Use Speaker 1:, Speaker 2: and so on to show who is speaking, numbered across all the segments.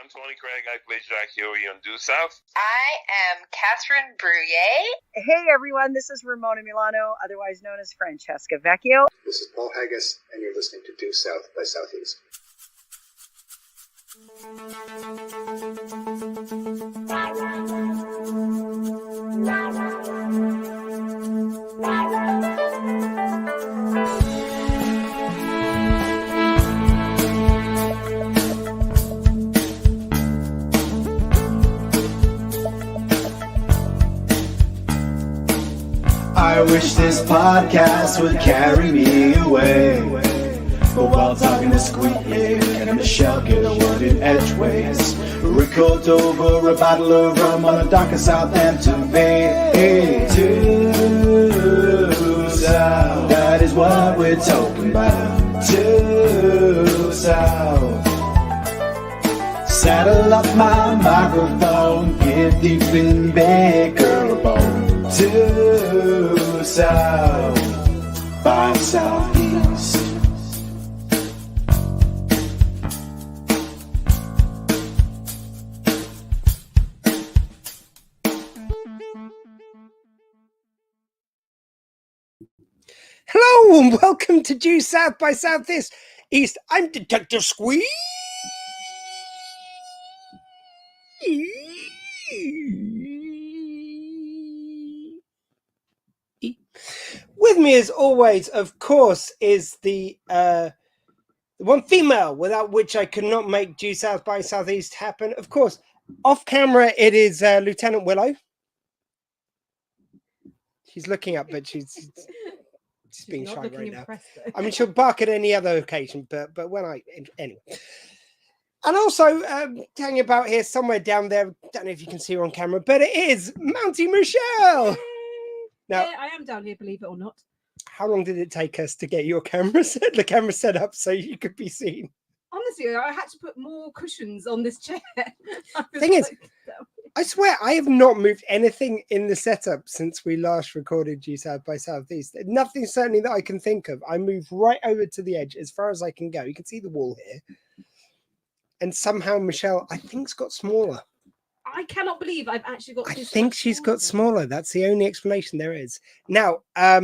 Speaker 1: I'm Tony Craig. I play Jack Huey on Due South.
Speaker 2: I am Catherine Bruyere.
Speaker 3: Hey everyone, this is Ramona Milano, otherwise known as Francesca Vecchio.
Speaker 4: This is Paul Haggis, and you're listening to Due South by Southeast.
Speaker 5: I wish this podcast would carry me away, but while talking to Squee and Michelle, get a word in edgeways. Record over a bottle of rum on a dock in Southampton Bay. Hey, Due South, that is what we're talking about. Due South. Saddle up my microphone, get deep in bed, girl, a bone. Due South by Southeast.
Speaker 6: Hello and welcome to Due South by Southeast. I'm Detective Squee. With me, as always, of course, is the one female without which I could not make Due South by Southeast happen. Of course, off camera, it is Lieutenant Willow. She's looking up, but she's being shy right now. I mean, she'll bark at any other occasion, but anyway. And also hanging about here somewhere down there. Don't know if you can see her on camera, but it is Mountie Michelle. Now,
Speaker 7: yeah, I am down here, believe it or not.
Speaker 6: How long did it take us to get the camera set up so you could be seen?
Speaker 7: Honestly, I had to put more cushions on this chair.
Speaker 6: Thing is, I swear I have not moved anything in the setup since we last recorded Due South by Southeast. Nothing certainly that I can think of. I moved right over to the edge as far as I can go. You can see the wall here. And somehow Michelle, I think, has got smaller.
Speaker 7: I cannot believe I've actually got.
Speaker 6: I think she's got smaller. That's the only explanation there is. Now, I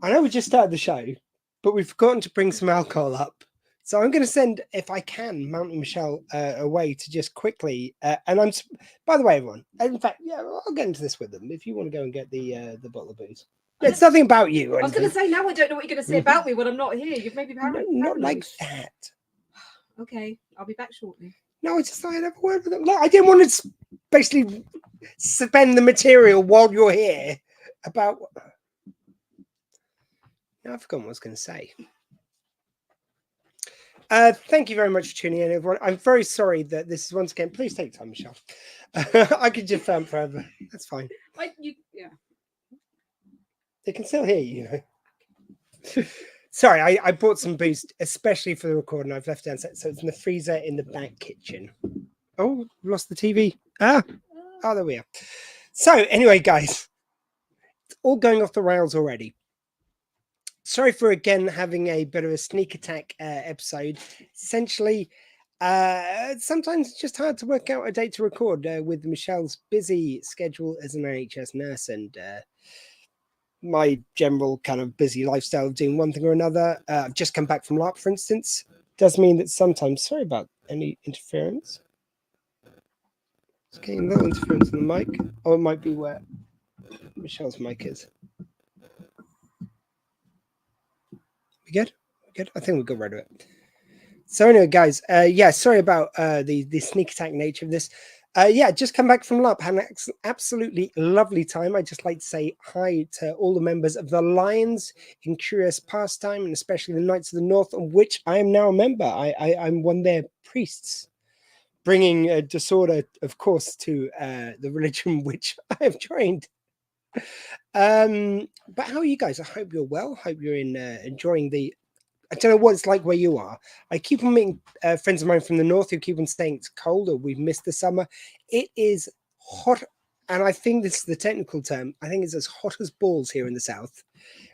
Speaker 6: know we just started the show, but we've forgotten to bring some alcohol up. So I'm going to send, if I can, Mountie Michelle away to just quickly. And by the way, everyone. In fact, yeah, I'll get into this with them if you want to go and get the bottle of booze. It's nothing about you.
Speaker 7: I was going to say, now I don't know what you're going to say about me when I'm not here. You've made me paranoid.
Speaker 6: Not like that.
Speaker 7: Okay, I'll be back shortly.
Speaker 6: No, I just thought I'd have a word with them. Look, I didn't want to basically spend the material while you're here about. Now I've forgotten what I was going to say. Thank you very much for tuning in, everyone. I'm very sorry that this is once again. Please take time, Michelle. I could just film forever. That's fine.
Speaker 7: Yeah.
Speaker 6: They can still hear you, you know. Sorry, I bought some booze, especially for the recording. I've left downstairs, so it's in the freezer in the back kitchen. Oh, lost the TV. Oh, there we are. So, anyway, guys, it's all going off the rails already. Sorry for again having a bit of a sneak attack episode. Essentially, sometimes it's just hard to work out a date to record with Michelle's busy schedule as an NHS nurse and my general kind of busy lifestyle of doing one thing or another. I've just come back from LARP, for instance. Does mean that sometimes, sorry about any interference. It's getting a little interference on the mic. Or it might be where Michelle's mic is. We good? Good? I think we'll go right to it. So anyway, guys, yeah, sorry about the sneak attack nature of this. Yeah, just come back from LARP. Had an absolutely lovely time. I'd just like to say hi to all the members of the Lions in Curious Pastime, and especially the Knights of the North, of which I am now a member. I'm one of their priests, bringing disorder, of course, to the religion which I have joined. But how are you guys? I hope you're well. Hope you're enjoying the. I don't know what it's like where you are. I keep on meeting friends of mine from the north who keep on saying it's cold or we've missed the summer. It is hot, and I think this is the technical term. I think it's as hot as balls here in the south.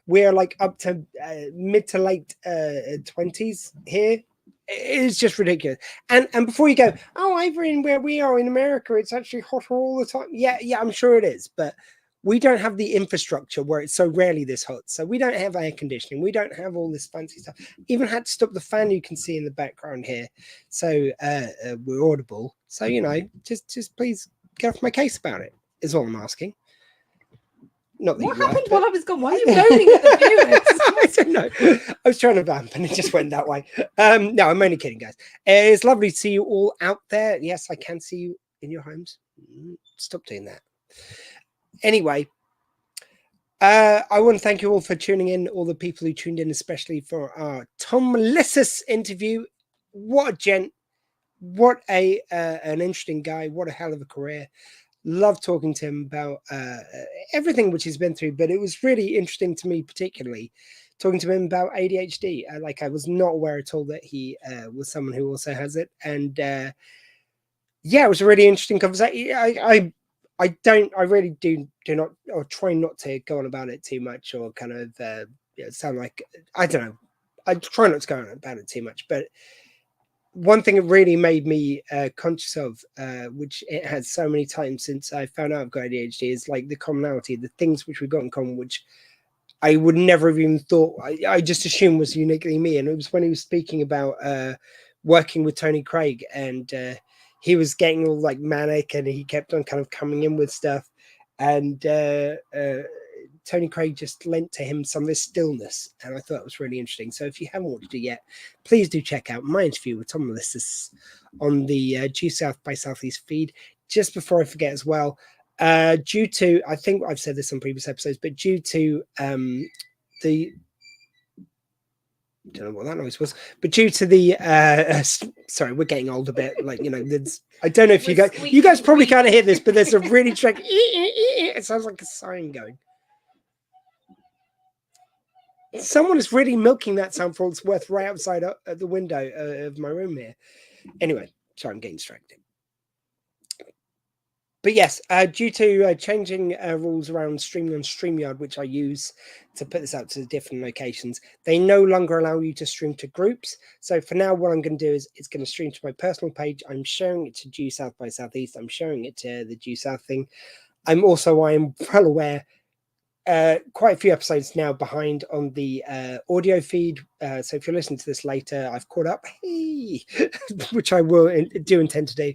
Speaker 6: We're like up to mid to late 20s here. It's just ridiculous. And before you go, oh, over in where we are in America, it's actually hotter all the time. Yeah, I'm sure it is, but we don't have the infrastructure where it's so rarely this hot. So we don't have air conditioning. We don't have all this fancy stuff. Even had to stop the fan you can see in the background here. So we're audible. So, just please get off my case about it, is all I'm asking. Not that
Speaker 7: what
Speaker 6: you
Speaker 7: happened
Speaker 6: were,
Speaker 7: while I was gone? Why are you moaning at the viewers?
Speaker 6: I don't know. I was trying to vamp and it just went that way. No, I'm only kidding, guys. It's lovely to see you all out there. Yes, I can see you in your homes. Stop doing that. Anyway, I want to thank you all for tuning in, all the people who tuned in, especially for our Tom Melissus interview. What a gent. What an interesting guy. What a hell of a career. Love talking to him about everything which he's been through, but it was really interesting to me, particularly talking to him about ADHD. I was not aware at all that he was someone who also has it, and it was a really interesting conversation. I really do not, or try not to go on about it too much, or kind of sound like, I don't know. I try not to go on about it too much, but one thing it really made me conscious of, which it has so many times since I found out I've got ADHD, is like the commonality, the things which we've got in common, which I would never have even thought, I just assumed was uniquely me. And it was when he was speaking about working with Tony Craig, and he was getting all like manic, and he kept on kind of coming in with stuff. And Tony Craig just lent to him some of his stillness, and I thought it was really interesting. So if you haven't watched it yet, please do check out my interview with Tom Melissus on the Due South by Southeast feed. Just before I forget as well, due to, I think I've said this on previous episodes, but due to the, I don't know what that noise was, but due to the sorry, we're getting old a bit, like, there's, I don't know if you guys probably can't hear this, but there's a really track, it sounds like a siren going. Someone is really milking that sound for all it's worth right outside at the window of my room here. Anyway, sorry, I'm getting distracted. But yes, due to changing rules around streaming on StreamYard, which I use to put this out to different locations, they no longer allow you to stream to groups. So for now, what I'm going to do is it's going to stream to my personal page. I'm sharing it to Due South by Southeast. I'm sharing it to the Due South thing. I'm well aware, quite a few episodes now behind on the audio feed. So if you're listening to this later, I've caught up, which I will do intend to do.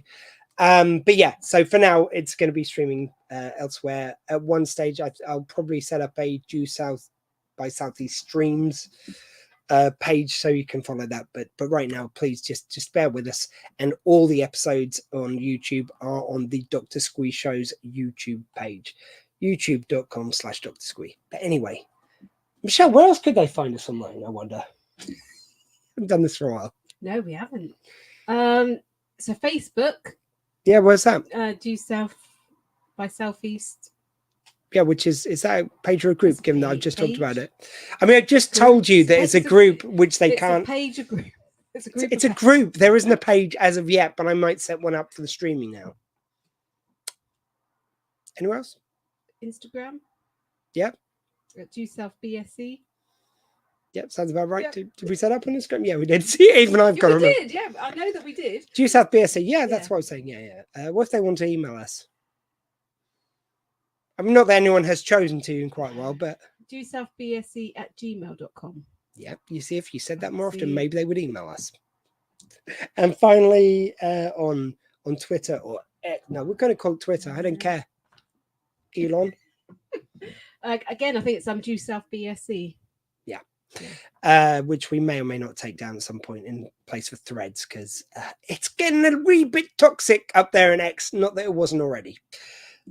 Speaker 6: But yeah, so for now, it's going to be streaming elsewhere. At one stage, I'll probably set up a Due South by Southeast streams page so you can follow that. But right now, please just bear with us. And all the episodes on YouTube are on the Dr. Squee Show's YouTube page, youtube.com/Dr. Squee. But anyway, Michelle, where else could they find us online, I wonder? I've done this for a while.
Speaker 7: No, we haven't. So Facebook.
Speaker 6: Yeah, where's that?
Speaker 7: Due South by Southeast.
Speaker 6: Yeah, which is that a page or a group, given that I've just talked about it? I mean, I just told you that it's a group which they can't.
Speaker 7: It's a page, a group. It's a group.
Speaker 6: It's a group. There isn't a page as of yet, but I might set one up for the streaming now. Anywhere else?
Speaker 7: Instagram.
Speaker 6: Yep.
Speaker 7: Due South BSC.
Speaker 6: Yep, sounds about right.
Speaker 7: Yep.
Speaker 6: Did we set up on Instagram? Yeah, we did. See, even I've got to remember.
Speaker 7: We did, yeah. I know that we did.
Speaker 6: Due South BSC. Yeah, that's what I was saying. Yeah. What if they want to email us? I mean, not that anyone has chosen to in quite a while, but
Speaker 7: Due South BSC @gmail.com.
Speaker 6: Yeah, you see, if you said that more often, maybe they would email us. And finally, on Twitter, or no, we're going to call it Twitter. I don't care. Elon.
Speaker 7: Again, I think it's Due South BSC.
Speaker 6: Yeah. Which we may or may not take down at some point in place for Threads, because it's getting a wee bit toxic up there in X. Not that it wasn't already.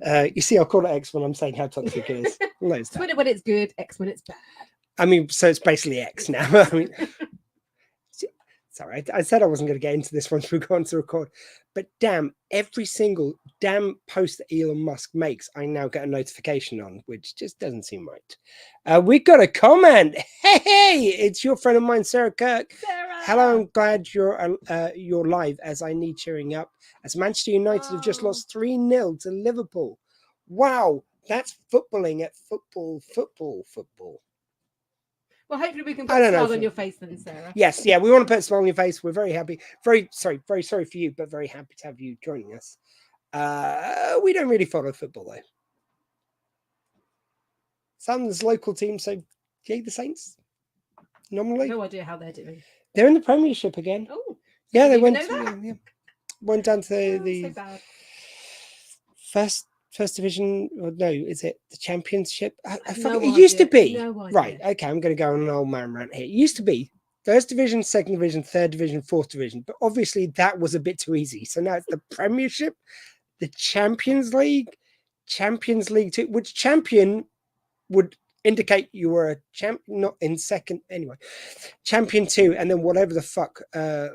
Speaker 6: You see, I'll call it X when I'm saying how toxic it is.
Speaker 7: Twitter when it's good, X when it's bad.
Speaker 6: I mean, so it's basically X now. I mean, sorry, I said I wasn't going to get into this once we go on to record, but damn, every single damn post that Elon Musk makes, I now get a notification on, which just doesn't seem right. We got a comment. Hey, it's your friend of mine, Sarah Kirk.
Speaker 7: Sarah!
Speaker 6: Hello, I'm glad you're live, as I need cheering up, as Manchester United have just lost 3-0 to Liverpool. Wow, that's footballing at football.
Speaker 7: Well, hopefully we can
Speaker 6: I
Speaker 7: put a
Speaker 6: don't know,
Speaker 7: smile on
Speaker 6: Phil.
Speaker 7: your face then, Sarah.
Speaker 6: Yes, yeah, we want to put a smile on your face. We're very happy. Very sorry for you, but very happy to have you joining us. We don't really follow football though. Sam's local team, so yay the Saints. Nominally,
Speaker 7: No idea how they're doing.
Speaker 6: they're in the Premiership again.
Speaker 7: Oh,
Speaker 6: Yeah, they
Speaker 7: didn't
Speaker 6: went.
Speaker 7: even know that.
Speaker 6: Yeah, went down to
Speaker 7: Oh,
Speaker 6: the
Speaker 7: so bad.
Speaker 6: first division. Or no, is it the Championship? I
Speaker 7: have
Speaker 6: forget.
Speaker 7: no
Speaker 6: It used to
Speaker 7: idea.
Speaker 6: be
Speaker 7: No idea.
Speaker 6: right. Okay, I'm going to go on an old man rant here. It used to be first division, second division, third division, fourth division. But obviously that was a bit too easy. So now it's the Premiership, the Champions League 2, which champion would indicate you were a champ, not in second anyway. Champion 2, and then whatever the fuck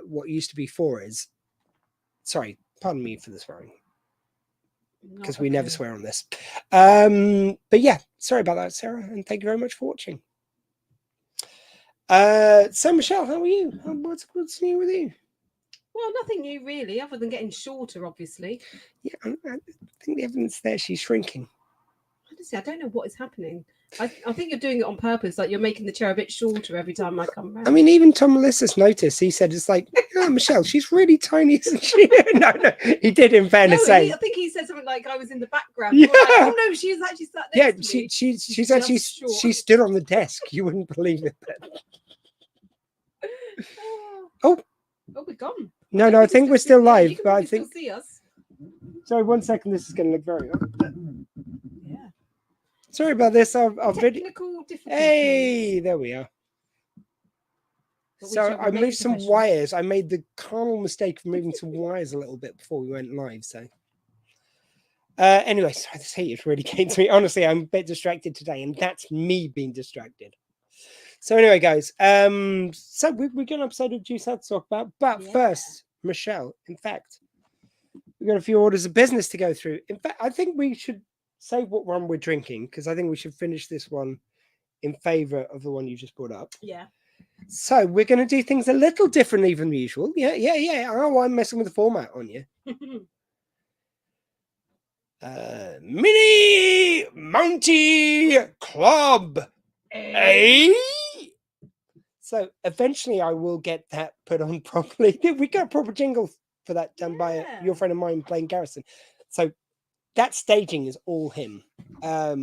Speaker 6: what used to be 4 is. Sorry, pardon me for the swearing, because we never swear on this. But yeah, sorry about that, Sarah, and thank you very much for watching. So Michelle, how are you? What's new with you?
Speaker 7: Well, nothing new really, other than getting shorter, obviously.
Speaker 6: Yeah, I think the evidence there, she's shrinking.
Speaker 7: Honestly, I don't know what is happening. I think you're doing it on purpose, like you're making the chair a bit shorter every time I come around.
Speaker 6: I mean, even Tom Melissa's noticed. He said, "It's like, oh, Michelle, she's really tiny, isn't she?" no, he did. In fairness, say,
Speaker 7: I think he said something like I was in the background.
Speaker 6: Yeah.
Speaker 7: Like, oh no, she's actually sat next to me.
Speaker 6: she's actually
Speaker 7: short.
Speaker 6: she stood on the desk. You wouldn't believe it. Oh,
Speaker 7: we're gone.
Speaker 6: no, I think we're still live.
Speaker 7: You can
Speaker 6: But I
Speaker 7: probably
Speaker 6: think.
Speaker 7: still see us.
Speaker 6: Sorry, 1 second. This is going to look very.
Speaker 7: Yeah.
Speaker 6: Sorry about this. Our video.
Speaker 7: Technical difficulties.
Speaker 6: Hey, there we are.
Speaker 7: But we
Speaker 6: So
Speaker 7: shall
Speaker 6: I
Speaker 7: remain
Speaker 6: moved some
Speaker 7: professional.
Speaker 6: wires. I made the carnal mistake of moving some wires a little bit before we went live. So anyway, sorry, this heat is really getting to me. Honestly, I'm a bit distracted today, and that's me being distracted. So anyway, guys, so we've got an episode of Juice Out to talk about. But first, Michelle, in fact, we've got a few orders of business to go through. In fact, I think we should say what one we're drinking, because I think we should finish this one in favor of the one you just brought up.
Speaker 7: Yeah.
Speaker 6: So we're going to do things a little differently than usual. Yeah. Oh, I'm messing with the format on you. Mini Mountie Club. Eh? So eventually I will get that put on properly. We got a proper jingle for that done by your friend of mine playing Garrison. So that staging is all him,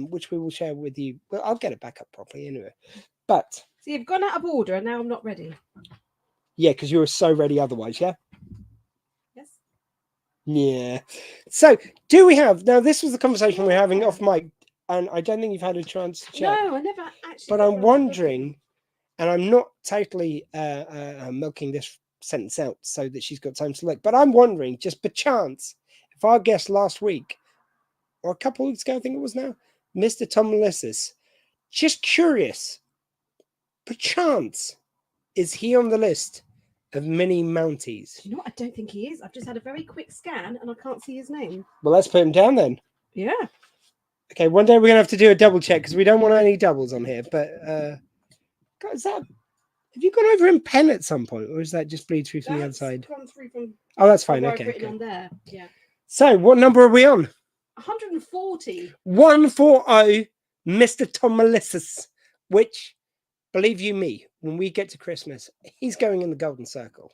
Speaker 6: which we will share with you. Well, I'll get it back up properly anyway. But
Speaker 7: so you've gone out of order and now I'm not ready.
Speaker 6: Yeah, because you were so ready otherwise, yeah?
Speaker 7: Yes.
Speaker 6: Yeah. So do we have now this was the conversation we're having off mic, and I don't think you've had a chance to check.
Speaker 7: No, I never actually.
Speaker 6: But I'm wondering, and I'm not totally milking this sentence out so that she's got time to look, but I'm wondering, just perchance, if our guest last week, or a couple of weeks ago, I think it was now, Mr. Tom Melissus, just curious, perchance, is he on the list of mini Mounties?
Speaker 7: Do you know what? I don't think he is. I've just had a very quick scan and I can't see his name.
Speaker 6: Well, let's put him down then.
Speaker 7: Yeah.
Speaker 6: Okay, one day we're going to have to do a double check because we don't want any doubles on here. But, God, have you gone over in pen at some point, or is that just bleed through from the outside?
Speaker 7: Gone through from
Speaker 6: Oh, that's fine.
Speaker 7: where
Speaker 6: Okay.
Speaker 7: I've written on there. Yeah.
Speaker 6: So, what number are we on?
Speaker 7: 140.
Speaker 6: 140, Mr. Tom Melissus, which, believe you me, when we get to Christmas, he's going in the golden circle.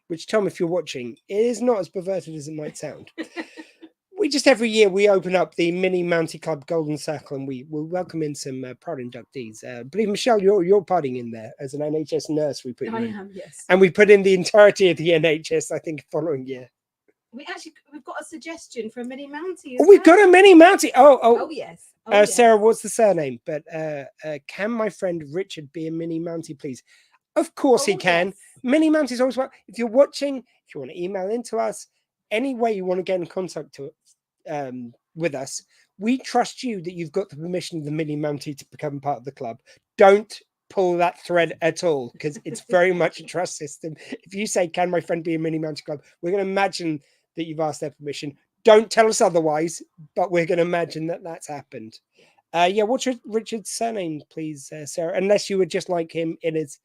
Speaker 6: Which, Tom, if you're watching, is not as perverted as it might sound. We just every year we open up the mini Mountie Club Golden Circle and we will welcome in some proud inductees. I believe Michelle, you're partying in there as an NHS nurse. We put you
Speaker 7: I
Speaker 6: in.
Speaker 7: am, yes.
Speaker 6: And we put in the entirety of the NHS, I think, following year.
Speaker 7: We've got a suggestion for a mini Mountie.
Speaker 6: Oh, we've got a mini Mountie.
Speaker 7: Oh yes. Yes.
Speaker 6: Sarah, what's the surname? But can my friend Richard be a mini Mountie, please? Of course he can.
Speaker 7: Yes.
Speaker 6: Mini Mounties always well. If you're watching, if you want to email into us, any way you want to get in contact with us, we trust you that you've got the permission of the mini Mountie to become part of the club. Don't pull that thread at all, because it's very much a trust system. If you say, can my friend be a mini Mountie club, we're going to imagine that you've asked their permission. Don't tell us otherwise, but we're going to imagine that that's happened. Yeah, what's Richard's surname, please, Sarah? Unless you would just like him in his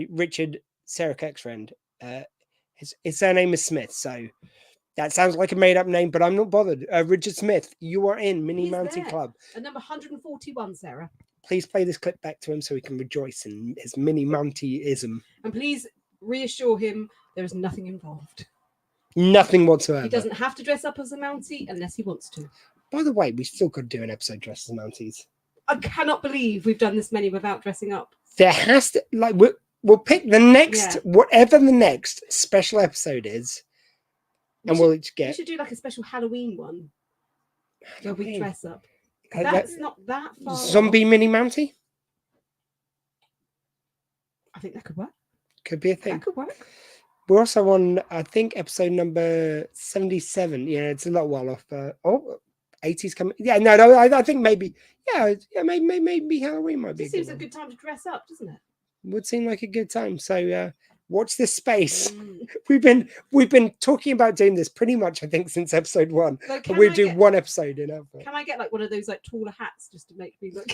Speaker 6: Richard, Sarah Kirk's friend. His surname is Smith, so that sounds like a made-up name, but I'm not bothered. Richard Smith, you are in Mini
Speaker 7: He's
Speaker 6: Mountie
Speaker 7: there.
Speaker 6: Club.
Speaker 7: At number 141, Sarah.
Speaker 6: Please play this clip back to him so he can rejoice in his mini Mountie-ism.
Speaker 7: And please reassure him there is nothing involved.
Speaker 6: Nothing whatsoever.
Speaker 7: He doesn't have to dress up as a Mountie unless he wants to.
Speaker 6: By the way, we still could do an episode dressed as Mounties.
Speaker 7: I cannot believe we've done this many without dressing up.
Speaker 6: There has to, like, we'll pick the next, whatever the next special episode is, and we'll each get.
Speaker 7: We should do like a special Halloween one where we dress up.
Speaker 6: Like
Speaker 7: That's not that far.
Speaker 6: Zombie mini Mountie?
Speaker 7: I think that could work.
Speaker 6: Could be a thing.
Speaker 7: That could work.
Speaker 6: We're also on, I think, episode number 77. Yeah, it's a lot while off. 80s coming. Yeah, no, I think maybe. Yeah, maybe Halloween might be.
Speaker 7: It seems a good time to dress up, doesn't it?
Speaker 6: Would seem like a good time. So watch this space. We've been talking about doing this pretty much, I think, since episode 1.
Speaker 7: Like,
Speaker 6: we do one episode in outfit.
Speaker 7: Can I get like one of those like taller hats just to make me look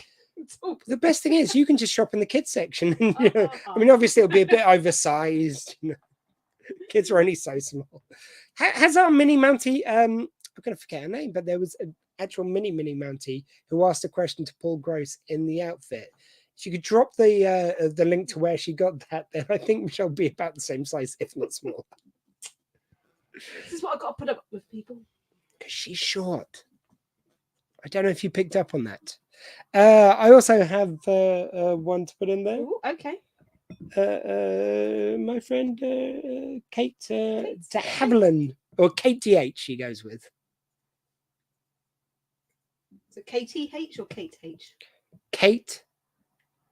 Speaker 7: tall?
Speaker 6: The best thing is you can just shop in the kids section. And, I mean, obviously it'll be a bit oversized. Kids are only so small. Has our mini Mountie? I'm going to forget her name, but there was an actual mini Mountie who asked a question to Paul Gross in the outfit. She could drop the link to where she got that. Then I think Michelle will be about the same size, if not smaller.
Speaker 7: This is what I've got to put up with, people.
Speaker 6: Because she's short. I don't know if you picked up on that. I also have one to put in there.
Speaker 7: Ooh, okay.
Speaker 6: My friend Kate de Havilland, or Kate DH, she goes with.
Speaker 7: So KTH or Kate H?
Speaker 6: Kate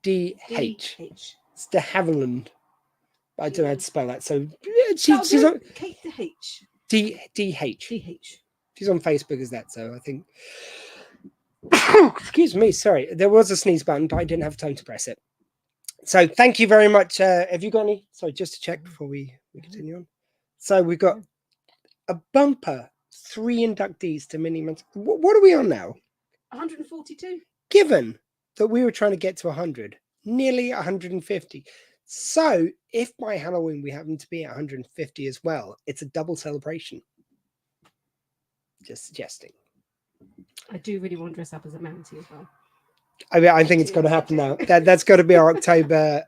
Speaker 6: DH. It's de Havilland. I don't know how to spell that. So she's on
Speaker 7: Kate DH.
Speaker 6: DH.
Speaker 7: DH.
Speaker 6: She's on Facebook as that. So I think. Excuse me. Sorry, there was a sneeze button, but I didn't have time to press it. So thank you very much. Have you got any? Sorry, just to check before we continue on. So we've got a bumper, 3 inductees to mini Mountie. What are we on now?
Speaker 7: 142.
Speaker 6: Given that we were trying to get to 100, nearly 150. So if by Halloween we happen to be at 150 as well, it's a double celebration. Just suggesting.
Speaker 7: I do really want to dress up as a Mountie as well.
Speaker 6: I mean, I think it's got to happen now. That's got to be our October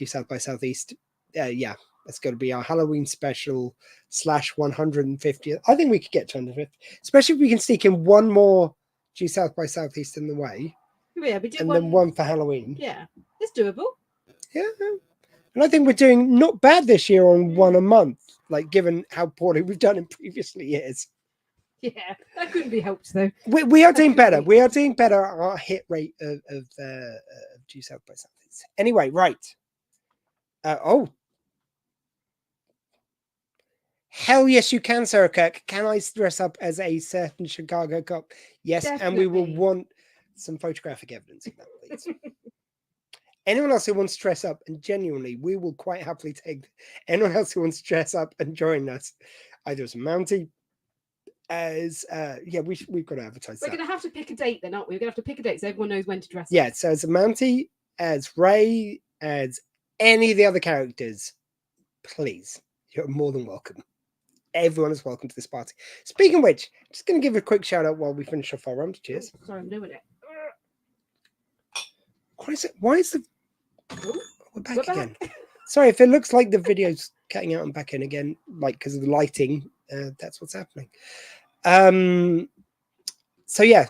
Speaker 6: South by Southeast. Yeah, that's got to be our Halloween special / 150. I think we could get to 150, especially if we can sneak in one more South by Southeast in the way.
Speaker 7: Yeah, we do
Speaker 6: and then one for Halloween.
Speaker 7: Yeah, it's doable.
Speaker 6: Yeah, and I think we're doing not bad this year on one a month. Like given how poorly we've done in previous years.
Speaker 7: Yeah, that couldn't be helped though.
Speaker 6: We are doing better. We are doing better at our hit rate of South by Southeast. Anyway, right. Hell yes, you can, Sarah Kirk. Can I dress up as a certain Chicago cop? Yes,
Speaker 7: definitely.
Speaker 6: And we will want some photographic evidence of that, please. Anyone else who wants to dress up, and genuinely, we will quite happily take anyone else who wants to dress up and join us, either as a Mountie, as we've got to advertise.
Speaker 7: We're going to have to pick a date then, aren't we? We're going to have to pick a date so everyone knows when to dress.
Speaker 6: Yeah, so as a Mountie, as Ray, as any of the other characters, please, you're more than welcome. Everyone is welcome to this party. Speaking of which, I'm just going to give a quick shout out while we finish off our round. Cheers.
Speaker 7: Oh, sorry, I'm doing it.
Speaker 6: What is it? Why is the... We're back again. Sorry, if it looks like the video's cutting out and back in again, like because of the lighting, that's what's happening. So yeah.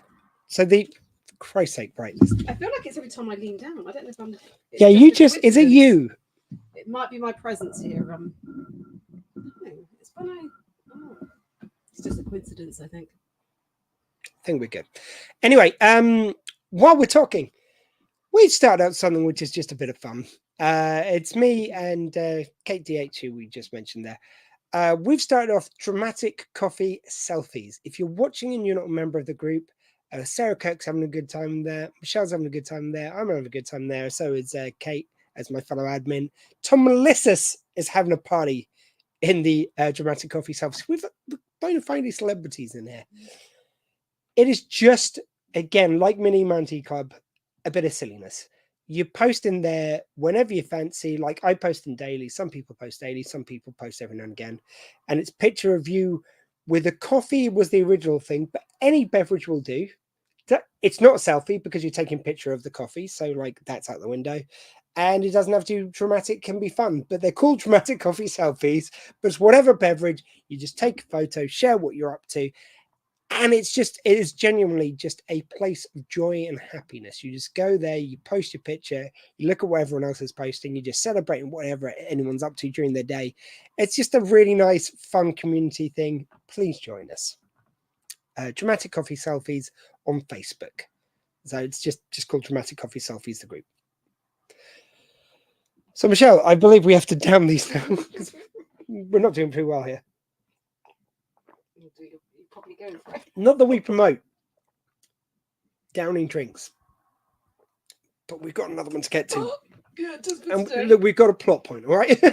Speaker 6: So the... For Christ's sake, right.
Speaker 7: I feel like it's every time I lean down. I don't know if I'm...
Speaker 6: Yeah, you just... Is it you?
Speaker 7: It might be my presence here. It's when it's just a coincidence, I think.
Speaker 6: I think we're good. Anyway, while we're talking, we started out something which is just a bit of fun. It's me and Kate DH, who we just mentioned there. We've started off dramatic coffee selfies. If you're watching and you're not a member of the group, Sarah Kirk's having a good time there. Michelle's having a good time there. I'm having a good time there. So is Kate, as my fellow admin. Tom Melissus is having a party in the dramatic coffee selfies. We've bona fide celebrities in here. It is just, again, like Mini Mountie Club, a bit of silliness. You post in there whenever you fancy. Like I post in daily. Some people post daily. Some people post every now and again. And it's picture of you with a coffee was the original thing, but any beverage will do. It's not a selfie because you're taking a picture of the coffee, so like that's out the window. And it doesn't have to be dramatic, can be fun, but they're called dramatic coffee selfies. But it's whatever beverage, you just take a photo, share what you're up to, and it is genuinely just a place of joy and happiness. You just go there, you post your picture, you look at what everyone else is posting, you just celebrating whatever anyone's up to during their day. It's just a really nice, fun community thing. Please join us. Dramatic Coffee Selfies on Facebook. So it's just called Dramatic Coffee Selfies, the group. So, Michelle, I believe we have to down these now because we're not doing pretty well here. Not that we promote downing drinks, but we've got another one to get to. And look, we've got a plot point, all right?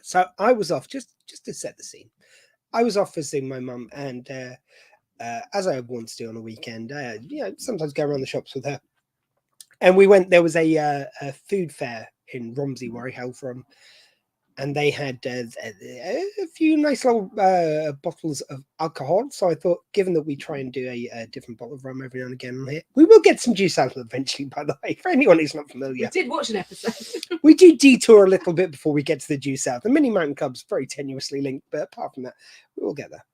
Speaker 6: So I was off, just to set the scene. I was off visiting my mum, and as I once do on a weekend, sometimes go around the shops with her. And we went, there was a food fair in Romsey where I hail from, and they had a few nice little bottles of alcohol. So I thought, given that we try and do a different bottle of rum every now and again on here, we will get some juice out of it eventually, by the way, for anyone who's not familiar.
Speaker 7: We did watch an episode.
Speaker 6: We do detour a little bit before we get to the juice out. The Mini Mountain Club's very tenuously linked, but apart from that, we will get there.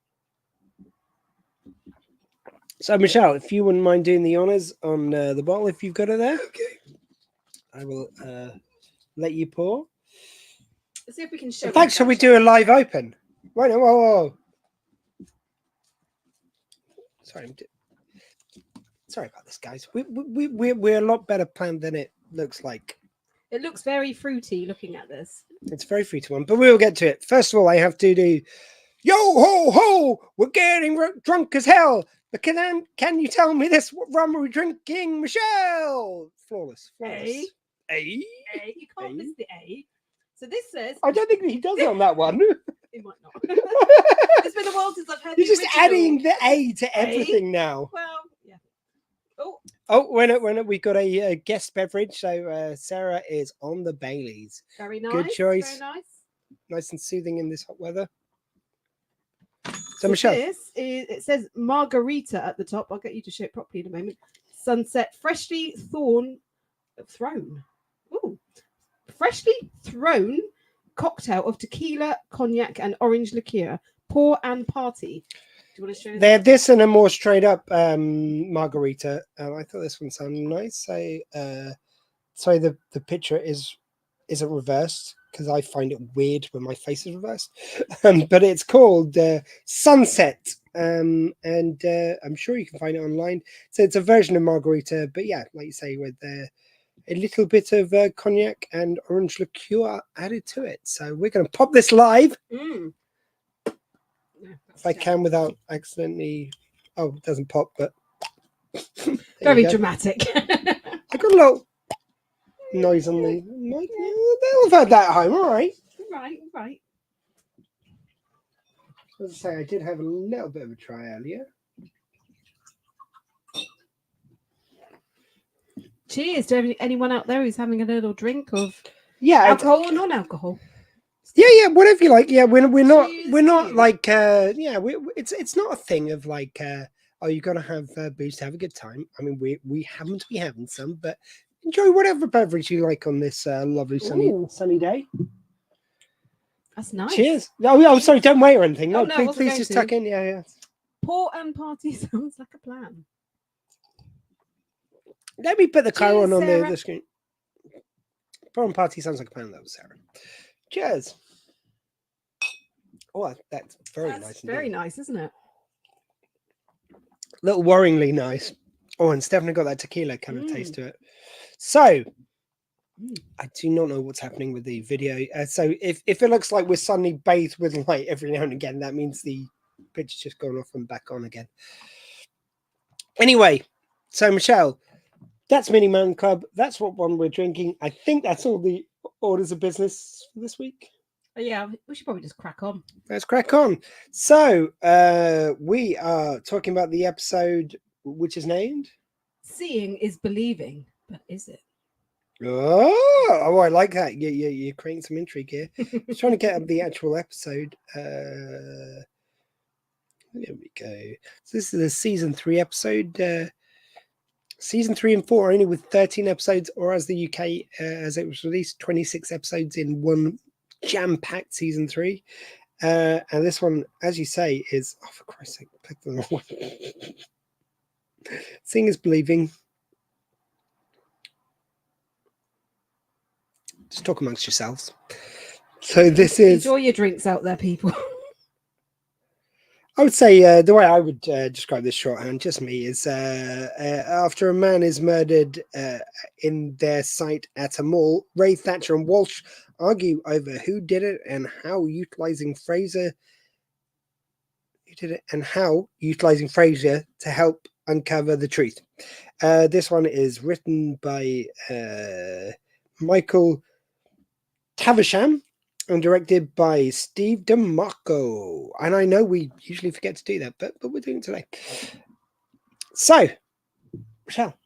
Speaker 6: So, Michelle, if you wouldn't mind doing the honours on the bottle, if you've got it there. Okay. I will let you pour.
Speaker 7: Let's see if we can show.
Speaker 6: In fact, shall we do a live open? Wait, no, whoa. Sorry about this, guys. We're a lot better planned than it looks like.
Speaker 7: It looks very fruity looking at this.
Speaker 6: It's very fruity one, but we will get to it. First of all, I have to do yo ho ho. We're getting drunk as hell. But can you tell me this? What rum are we drinking, Michelle? Flawless.
Speaker 7: A.
Speaker 6: A.
Speaker 7: You can't miss the A. So this says.
Speaker 6: I don't think he does it on that one.
Speaker 7: He might not. It's been a while since I've had.
Speaker 6: You're just adding the A to everything now.
Speaker 7: Well, yeah.
Speaker 6: Oh, when we got a guest beverage, so Sarah is on the Baileys.
Speaker 7: Very nice.
Speaker 6: Good choice.
Speaker 7: Very nice.
Speaker 6: Nice and soothing in this hot weather. So Michelle,
Speaker 7: it says margarita at the top. I'll get you to show it properly in a moment. Sunset, freshly thrown. Ooh, freshly thrown cocktail of tequila, cognac, and orange liqueur. Pour and party. Do you want to show?
Speaker 6: They had this and a more straight up margarita. I thought this one sounded nice. So, sorry, the picture isn't reversed, because I find it weird when my face is reversed. But it's called Sunset, and I'm sure you can find it online. So it's a version of margarita, but yeah, like you say, with a little bit of cognac and orange liqueur added to it. So we're going to pop this live. If I can without accidentally. Oh, it doesn't pop, but
Speaker 7: very dramatic.
Speaker 6: I got a little noise on the mic. They'll have had that at home. All right.
Speaker 7: Right.
Speaker 6: As I say, I did have a little bit of a try earlier.
Speaker 7: Cheers to anyone out there who's having a little drink of
Speaker 6: alcohol
Speaker 7: or non-alcohol.
Speaker 6: Yeah, whatever you like. Yeah, we're not like it's not a thing of like you got to have booze to have a good time. I mean, we happen to be having some, but enjoy whatever beverage you like on this lovely sunny day.
Speaker 7: That's nice.
Speaker 6: Cheers. Oh, sorry, don't wait or anything. No,
Speaker 7: no,
Speaker 6: please just tuck in. Yeah.
Speaker 7: Pour and party sounds like a plan.
Speaker 6: Let me put the car on
Speaker 7: Sarah.
Speaker 6: the screen. Pour and party sounds like a plan, though, Sarah. Cheers. Oh, that's very nice.
Speaker 7: Very nice, isn't it?
Speaker 6: A little worryingly nice. Oh, and Stephanie got that tequila kind of taste to it. So, I do not know what's happening with the video. So, if it looks like we're suddenly bathed with light every now and again, that means the picture's just gone off and back on again. Anyway, so Michelle, that's Mini Mountain Club. That's what one we're drinking. I think that's all the orders of business for this week.
Speaker 7: Yeah, we should probably just crack on.
Speaker 6: Let's crack on. So, we are talking about the episode which is named
Speaker 7: Seeing is Believing, but is it?
Speaker 6: Oh, I like that. You're creating some intrigue here. I was trying to get up the actual episode. There we go. So this is a season 3 episode. Season 3 and 4 only with 13 episodes, or as the UK, as it was released, 26 episodes in one jam-packed season 3. And this one, as you say, is, oh, for Christ's sake, pick the wrong one. Seeing is believing. Just talk amongst yourselves. So this is...
Speaker 7: Enjoy your drinks out there, people.
Speaker 6: I would say the way I would describe this shorthand, just me, is after a man is murdered in their sight at a mall, Ray, Thatcher and Walsh argue over who did it and how utilizing Fraser to help uncover the truth. This one is written by Michael Tavisham and directed by Steve DeMarco. And I know we usually forget to do that, but we're doing it today. So, Michelle,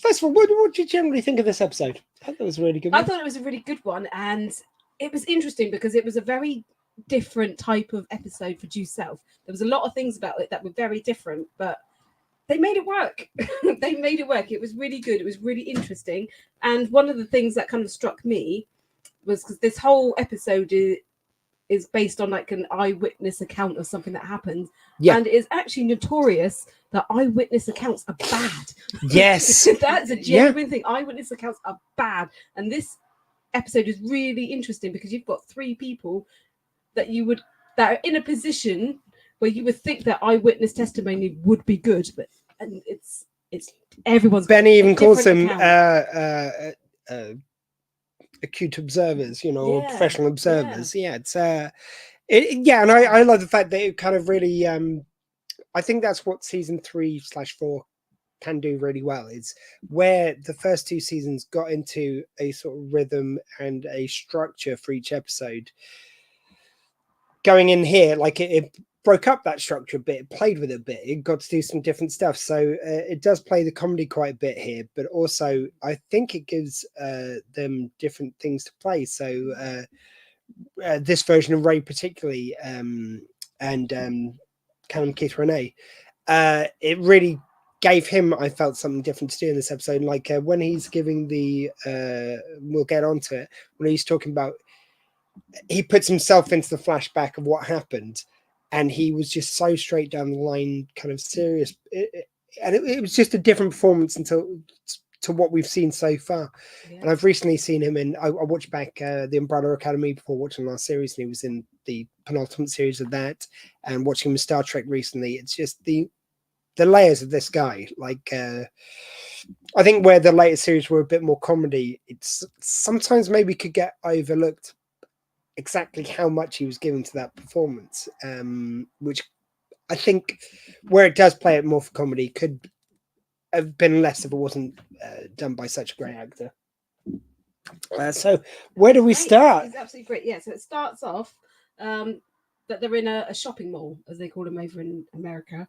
Speaker 6: first of all, what did you generally think of this episode? I thought it was a really good one.
Speaker 7: I thought it was a really good one, and it was interesting because it was a very different type of episode for due self. There was a lot of things about it that were very different, but they made it work. They made it work. It was really good. It was really interesting. And one of the things that kind of struck me was because this whole episode is based on like an eyewitness account of something that happened.
Speaker 6: Yeah.
Speaker 7: And it's actually notorious that eyewitness accounts are bad.
Speaker 6: Yes.
Speaker 7: That's a genuine thing. Eyewitness accounts are bad. And this episode is really interesting because you've got 3 people that are in a position where you would think that eyewitness testimony would be good, but and it's everyone's.
Speaker 6: Benny even calls them acute observers, or professional observers. Yeah, it's and I love the fact that it kind of really I think that's what season 3/4 can do really well, is where the first 2 seasons got into a sort of rhythm and a structure for each episode. Going in here, like it broke up that structure a bit, it played with it a bit, it got to do some different stuff. So it does play the comedy quite a bit here, but also I think it gives them different things to play. So this version of Ray particularly, and Callum Keith Renee, it really gave him, I felt, something different to do in this episode. Like when he's giving the we'll get onto it, when he's talking about, he puts himself into the flashback of what happened, and he was just so straight down the line, kind of serious. And it was just a different performance to what we've seen so far. Yeah. And I've recently seen him in, I watched back the Umbrella Academy before watching last series, and he was in the penultimate series of that, and watching him in Star Trek recently. It's just the layers of this guy. Like, I think where the later series were a bit more comedy, it's sometimes maybe could get overlooked exactly how much he was given to that performance, which I think where it does play it more for comedy could have been less if it wasn't done by such a great actor. So where do we start?
Speaker 7: It's absolutely great. Yeah, so it starts off that they're in a shopping mall, as they call them over in America.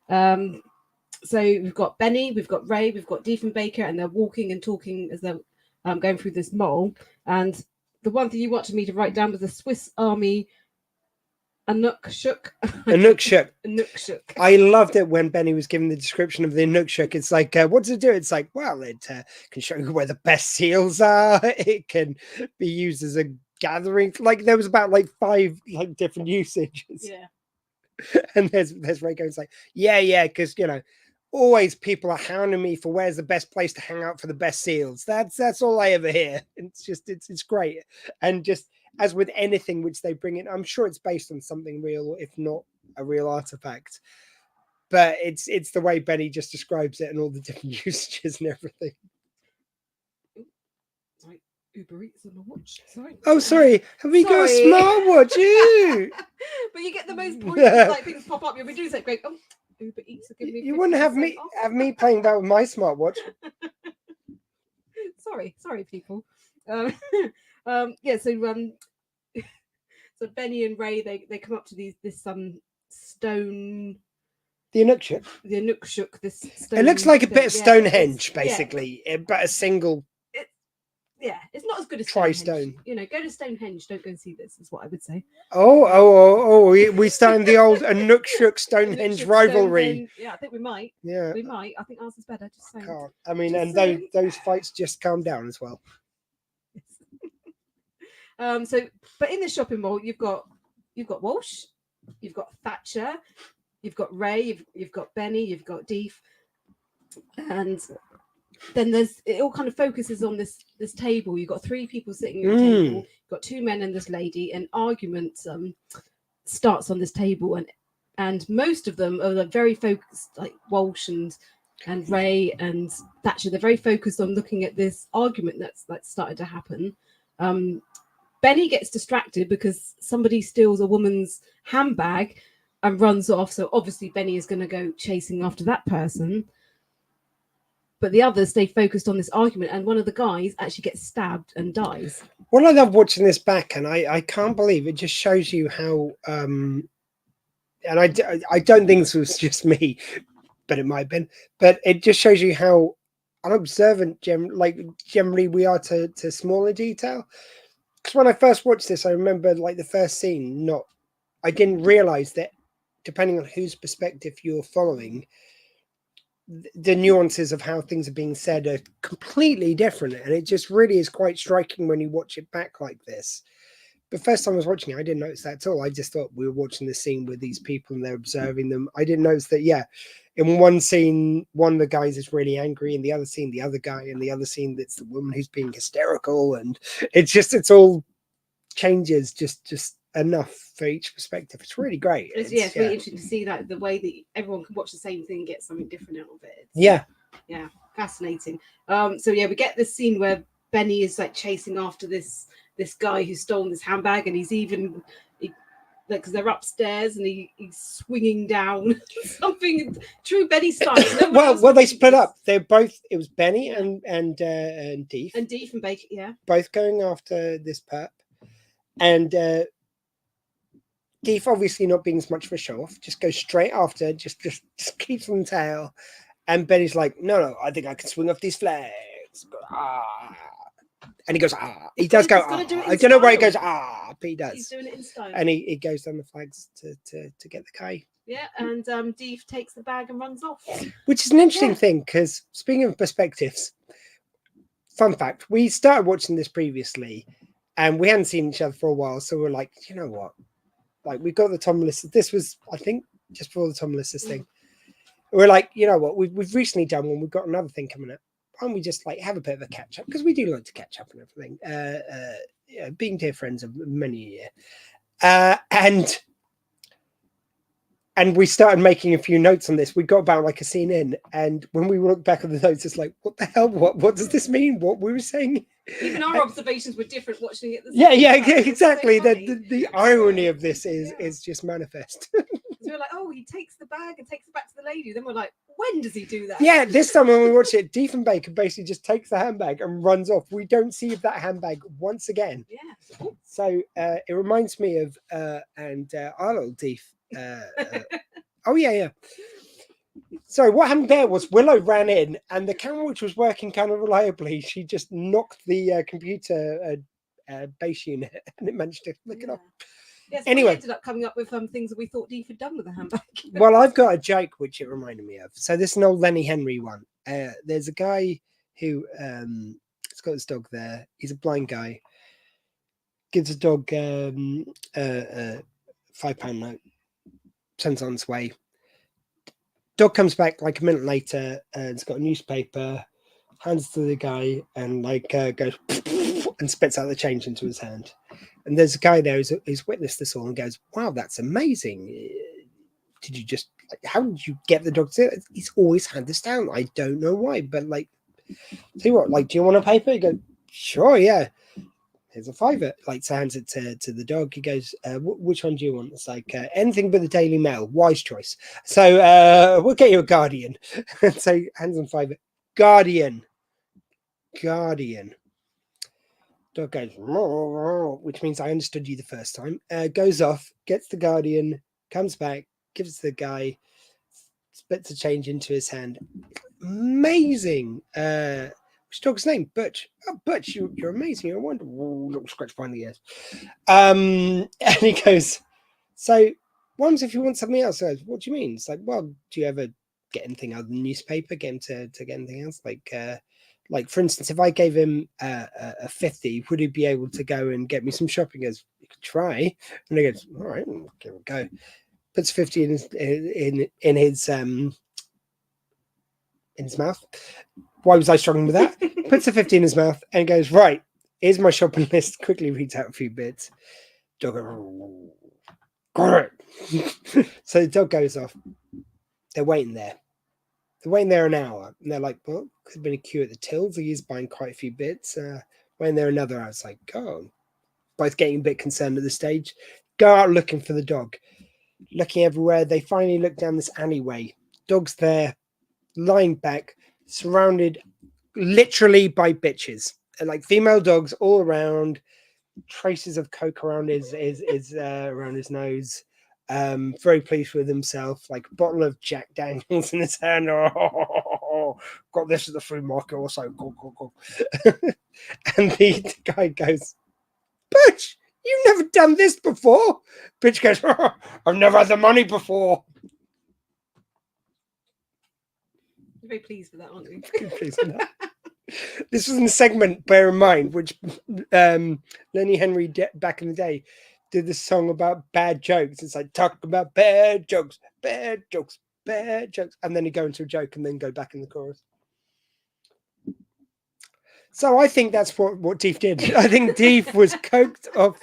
Speaker 7: So we've got Benny, we've got Ray, we've got Diefenbaker, and they're walking and talking as they're going through this mall. And the one thing you wanted me to write down was the Swiss Army Inukshuk. Inukshuk.
Speaker 6: I loved it when Benny was giving the description of the Inukshuk. It's like, what does it do? It's like, well, it can show you where the best seals are. It can be used as a gathering. Like there was about 5 different usages.
Speaker 7: Yeah.
Speaker 6: And there's Ray going like, yeah, because always people are hounding me for where's the best place to hang out for the best seals. That's all I ever hear. It's just it's great. And just as with anything which they bring in, I'm sure it's based on something real, if not a real artifact. But it's the way Benny just describes it and all the different usages and everything.
Speaker 7: Sorry, Uber Eats on my watch. Sorry.
Speaker 6: Oh, sorry. Have we got a smartwatch? Ew.
Speaker 7: But you get the most pointless things pop up. You'll be doing something great. Oh, Uber Eats are giving me.
Speaker 6: You wouldn't have me playing that with my smartwatch.
Speaker 7: Sorry, people. Yeah. So Benny and Ray they come up to this stone.
Speaker 6: The Inukshuk.
Speaker 7: This stone.
Speaker 6: It looks like a bit of Stonehenge, basically, but a single.
Speaker 7: Yeah, it's not as good as
Speaker 6: Try
Speaker 7: Stonehenge.
Speaker 6: Stone.
Speaker 7: You know, go to Stonehenge. Don't go and see this. Is what I would say.
Speaker 6: We stand the old Nook Shook Stonehenge
Speaker 7: Nook Shook
Speaker 6: rivalry.
Speaker 7: Stonehenge. Yeah, I think we might.
Speaker 6: Yeah,
Speaker 7: We might. I think ours is better. Just saying.
Speaker 6: can't. I mean,
Speaker 7: Just
Speaker 6: and
Speaker 7: saying.
Speaker 6: those fights just calm down as well.
Speaker 7: But in the shopping mall, you've got Walsh, you've got Thatcher, you've got Ray, you've got Benny, you've got Deef, and then it all kind of focuses on this table. You've got 3 people sitting at a table. You've got 2 men and this lady, and argument starts on this table, and most of them are very focused, like Walsh and Ray and Thatcher. They're very focused on looking at this argument that's started to happen. Benny gets distracted because somebody steals a woman's handbag and runs off. So obviously Benny is going to go chasing after that person. But the others stay focused on this argument, and one of the guys actually gets stabbed and dies.
Speaker 6: Well, I love watching this back, and I can't believe it just shows you how. And I don't think this was just me, but it might have been. But it just shows you how unobservant generally we are to smaller detail. Because when I first watched this, I remember like the first scene. I didn't realize that depending on whose perspective you're following, the nuances of how things are being said are completely different, and it just really is quite striking when you watch it back like this. The first time I was watching it, I didn't notice that at all. I just thought we were watching the scene with these people and they're observing them. I didn't notice that, in one scene, one of the guys is really angry, and the other scene, the other guy, and the other scene, that's the woman who's being hysterical, and it's all changes just enough for each perspective. It's really great.
Speaker 7: It's really interesting to see that the way that everyone can watch the same thing and get something different out of it.
Speaker 6: Yeah,
Speaker 7: fascinating. We get this scene where Benny is like chasing after this guy who's stolen this handbag, and he's even because they're upstairs and he's swinging down something true Benny style.
Speaker 6: well, they split up. It was Benny and Deef
Speaker 7: and Baker,
Speaker 6: both going after this perp, and Deef obviously not being as much of a show off, just goes straight after, just keeps on the tail, and Benny's like, no, I think I can swing off these flags. And he goes, he does go, I don't know where he goes, but he does.
Speaker 7: He's doing it in style.
Speaker 6: And he goes down the flags to get the guy.
Speaker 7: Yeah, and Deef takes the bag and runs off.
Speaker 6: Which is an interesting thing, because speaking of perspectives, fun fact, we started watching this previously, and we hadn't seen each other for a while, so we're like, you know what? Like, we got the Tom Melissa. This was, I think, just before the Tom Melissa's thing. We're like, you know what? We've recently done one. We've got another thing coming up. Why don't we just like have a bit of a catch up? Because we do like to catch up and everything. Being dear friends of many a year. And we started making a few notes on this. We got about like a scene in, and when we look back at the notes, it's like, what the hell? What does this mean? What we were saying?
Speaker 7: Even our observations were different watching it.
Speaker 6: Exactly. The irony of this is just manifest.
Speaker 7: So we're like, oh, he takes the bag and takes it back to the lady. Then we're like, when does he do that?
Speaker 6: Yeah, this time when we watch it, Diefenbaker basically just takes the handbag and runs off. We don't see that handbag once again.
Speaker 7: Yeah.
Speaker 6: So it reminds me of our little Deef. Oh yeah. So what happened there was Willow ran in, and the camera, which was working kind of reliably, she just knocked the computer base unit, and it managed to flick it off.
Speaker 7: Yes,
Speaker 6: anyway,
Speaker 7: we ended up coming up with things that we thought Deef had done with the handbag.
Speaker 6: Well, I've got a joke which it reminded me of. So this is an old Lenny Henry one. There's a guy who has got his dog there. He's a blind guy. Gives a dog a £5 note. Sends on its way. Dog comes back like a minute later, and it's got a newspaper. Hands it to the guy, and goes and spits out the change into his hand. And there's a guy there who's witnessed this all and goes, "Wow, that's amazing! Did you just? How did you get the dog to do it? He's always had this down. I don't know why, but tell you what, do you want a paper?" He goes, "Sure, yeah. Here's a £5." So hands it to the dog. He goes, "Which one do you want?" It's anything but the Daily Mail. Wise choice. So we'll get you a Guardian. So hands on £5. Guardian. Dog goes, which means I understood you the first time. Goes off, gets the Guardian, comes back, gives the guy, spits a change into his hand. Amazing. What's your dog's name? Butch. Oh, Butch, you're amazing. You're wonderful. Little scratch behind the ears. And he goes, so what happens if you want something else? I goes, what do you mean? It's like, well, do you ever get anything other than newspaper? Get him to get anything else? Like for instance, if I gave him a 50, would he be able to go and get me some shopping? He goes, you could try. And he goes, all right, we'll give it a go. Puts 50 in his mouth. Why was I struggling with that? Puts a 50 in his mouth and goes, right, here's my shopping list. Quickly reads out a few bits. Dog goes, got it. So the dog goes off. They're waiting there. They're waiting there an hour. And they're like, well, could have been a queue at the tills. He's buying quite a few bits. Waiting there another hour. It's like, oh, both getting a bit concerned at this stage. Go out looking for the dog. Looking everywhere. They finally look down this alleyway. Dog's there, lying back, surrounded literally by bitches, like female dogs all around, traces of coke around his around his nose. Very pleased with himself, like a bottle of Jack Daniels in his hand. Oh, got this at the free market also. Go. And the guy goes, Butch, you've never done this before. Butch goes, oh, I've never had the money before.
Speaker 7: Very pleased with that, aren't you?
Speaker 6: Pleased with that. This was in the segment, bear in mind, which Lenny Henry back in the day did this song about bad jokes. It's like, talk about bad jokes, bad jokes, bad jokes. And then he'd go into a joke and then go back in the chorus. So I think that's what Deef did. I think Deef was coked off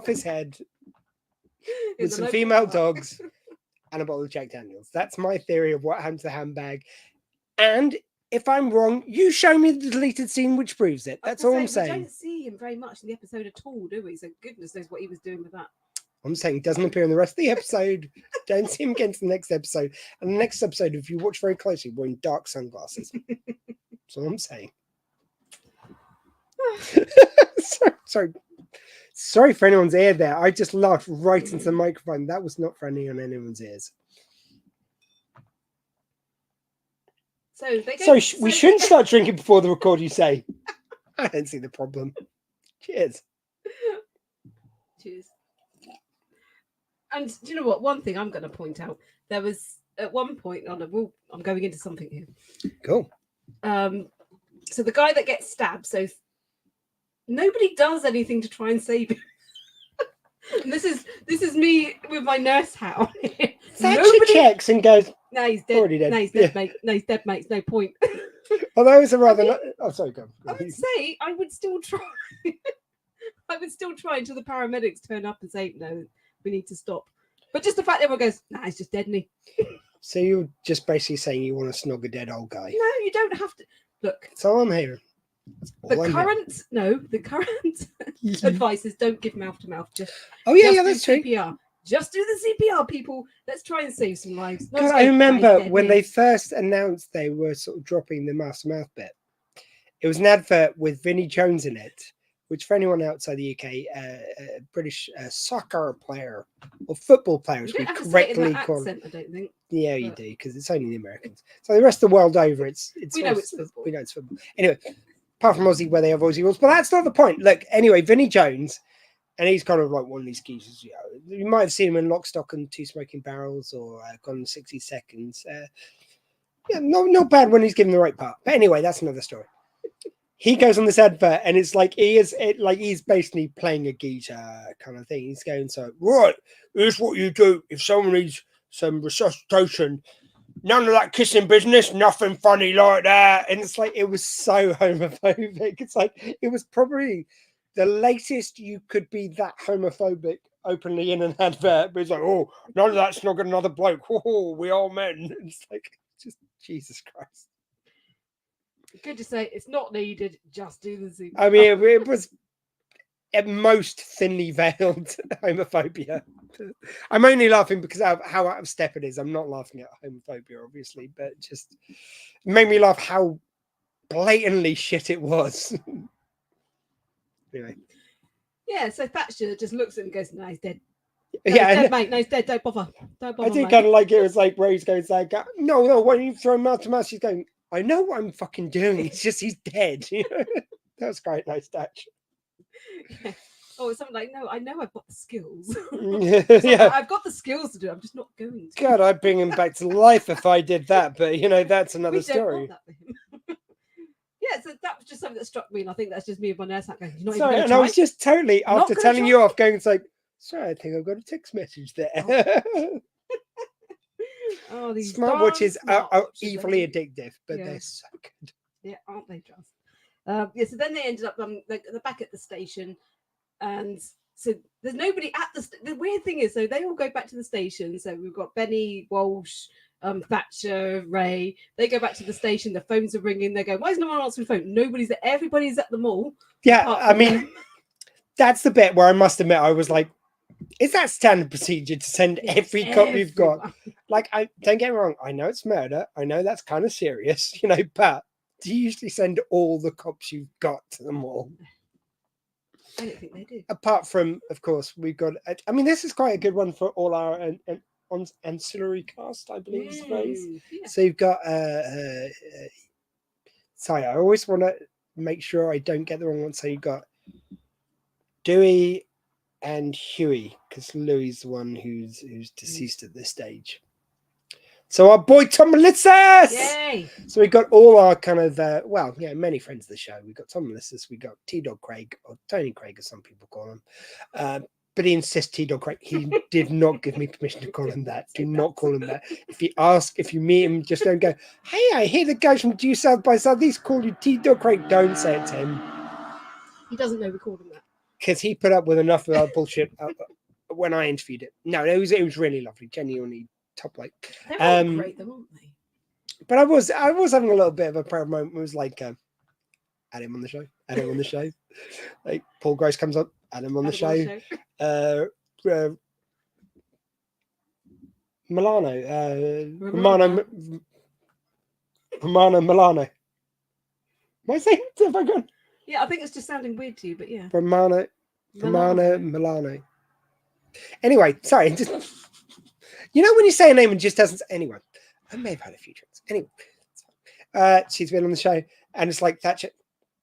Speaker 6: his head with some female dogs and a bottle of Jack Daniels. That's my theory of what happened to the handbag. And if I'm wrong, you show me the deleted scene which proves it. That's all I'm saying.
Speaker 7: We don't see him very much in the episode at all, do we? So goodness knows what he was doing with that.
Speaker 6: I'm saying he doesn't appear in the rest of the episode. Don't see him again to the next episode. And the next episode, if you watch very closely, wearing dark sunglasses. That's all I'm saying. Sorry for anyone's ear there. I just laughed right into the microphone. That was not friendly on anyone's ears.
Speaker 7: So
Speaker 6: we shouldn't start drinking before the record, you say? I don't see the problem. Cheers.
Speaker 7: Cheers. And do you know what? One thing I'm going to point out, there was at one point I'm going into something here.
Speaker 6: Cool.
Speaker 7: So the guy that gets stabbed, so nobody does anything to try and save him. And this is me with my nurse hat on.
Speaker 6: Thatcher checks and goes,
Speaker 7: no, he's dead.
Speaker 6: Already dead.
Speaker 7: No, he's dead, mate. No, he's dead, mate. It's no point.
Speaker 6: Although it's a rather... Oh, sorry, go on.
Speaker 7: I would say I would still try. I would still try until the paramedics turn up and say, no, we need to stop. But just the fact that everyone goes, nah, he's just dead, isn't he?
Speaker 6: So you're just basically saying you want to snog a dead old guy?
Speaker 7: No, you don't have to. Look.
Speaker 6: So I'm here.
Speaker 7: The current advice is don't give mouth to mouth. Just
Speaker 6: that's true.
Speaker 7: CPR. Just do the CPR, people. Let's try and save some lives.
Speaker 6: I remember when they first announced they were sort of dropping the mouth to mouth bit. It was an advert with Vinnie Jones in it, which for anyone outside the UK, a British soccer player or football player, as we correctly call it.
Speaker 7: I don't think.
Speaker 6: Yeah, you do, because it's only the Americans. So the rest of the world over, we know it's football. We know it's football. Anyway, apart from Aussie, where they have Aussie rules, but that's not the point. Look, anyway, Vinnie Jones, and he's kind of like one of these geezers. You might have seen him in Lock, Stock, and Two Smoking Barrels, or Gone in 60 Seconds. Not bad when he's given the right part. But anyway, that's another story. He goes on this advert, and it's like he's basically playing a geezer kind of thing. He's going, so right, here's what you do if someone needs some resuscitation. None of that kissing business, nothing funny like that. And it's like, it was so homophobic. It's like, it was probably the latest you could be that homophobic openly in an advert. But it's like, oh, none of that's not another bloke. Oh, we are men. It's like, just Jesus Christ.
Speaker 7: Good to say, it's not needed. Just do the Zoom.
Speaker 6: I mean, it was at most thinly veiled homophobia. I'm only laughing because of how out of step it is. I'm not laughing at homophobia, obviously, but just made me laugh how blatantly shit it was. Anyway.
Speaker 7: Yeah, so Thatcher just looks at him and goes, no, he's dead.
Speaker 6: No,
Speaker 7: he's dead, mate. No, he's dead. Don't bother.
Speaker 6: I did kind of like it. It was like Rose goes like, no, why don't you throw him out to mouth? She's going, I know what I'm fucking doing. It's just he's dead. That was quite nice touch.
Speaker 7: Yeah. Oh, it's something like, no, I know I've got the skills.
Speaker 6: Yeah.
Speaker 7: I've got the skills to do it. I'm just not going to.
Speaker 6: God, I'd bring him back to life if I did that. But that's another
Speaker 7: We don't
Speaker 6: story.
Speaker 7: want that for him. Yeah, so that was just something that struck me, and I think that's just me and my nurse going, you're not
Speaker 6: Sorry,
Speaker 7: even
Speaker 6: and
Speaker 7: gonna
Speaker 6: I was just totally
Speaker 7: Not
Speaker 6: after
Speaker 7: gonna
Speaker 6: telling
Speaker 7: try?
Speaker 6: you off, going, it's like, sorry, I think I've got a text message there.
Speaker 7: Oh, these
Speaker 6: Smartwatches
Speaker 7: darn
Speaker 6: are
Speaker 7: smartwatches,
Speaker 6: easily
Speaker 7: eh?
Speaker 6: addictive, but
Speaker 7: Yeah.
Speaker 6: they're so good.
Speaker 7: Yeah, aren't they just? Yeah, so then they ended up they're back at the station, and so there's nobody at the weird thing is, so they all go back to the station. So we've got Benny, Walsh, Thatcher, Ray. They go back to the station. The phones are ringing. They go, why is no one answering the phone? Nobody's there. Everybody's at the mall.
Speaker 6: Yeah,
Speaker 7: apart
Speaker 6: I
Speaker 7: from
Speaker 6: mean,
Speaker 7: them.
Speaker 6: that's the bit where I must admit I was like, is that standard procedure to send
Speaker 7: Yes,
Speaker 6: every cop you've got?
Speaker 7: everyone.
Speaker 6: Like, I don't get me wrong, I know it's murder. I know that's kind of serious, but do you usually send all the cops you've got to the mall?
Speaker 7: I don't think they do.
Speaker 6: Apart from, of course, we've got. I mean, this is quite a good one for all our ancillary cast, I believe is the phrase.
Speaker 7: Yeah.
Speaker 6: So you've got. Sorry, I always want to make sure I don't get the wrong one. So you've got Dewey and Huey, because Louis is the one who's deceased at this stage. So our boy Tom Melissas!
Speaker 7: Yay!
Speaker 6: So we got all our kind of many friends of the show. We got Tom Melissas, we got T-Dog Craig, or Tony Craig as some people call him. But he insists T-Dog Craig. He did not give me permission to call him that. Do not call him that. If you meet him, just don't go, hey, I hear the guys from Due South by Southeast call you T-Dog Craig. Don't say it to him.
Speaker 7: He doesn't know we called him that.
Speaker 6: Because he put up with enough of our bullshit when I interviewed it. No, it was really lovely. Genuinely top like.
Speaker 7: They're all great, though, aren't they?
Speaker 6: But I was having a little bit of a proud moment. It was like, add him on the show. Add him on the show. Like Paul Gross comes up, add him on the show. Romano Milano. Am I saying it? Have I gone?
Speaker 7: Yeah, I think it's just sounding weird to you, but yeah.
Speaker 6: Romano Milano. Anyway, sorry. Just, when you say a name and just doesn't. Anyway, I may have had a few drinks. Anyway, she's been on the show, and it's like Thatcher.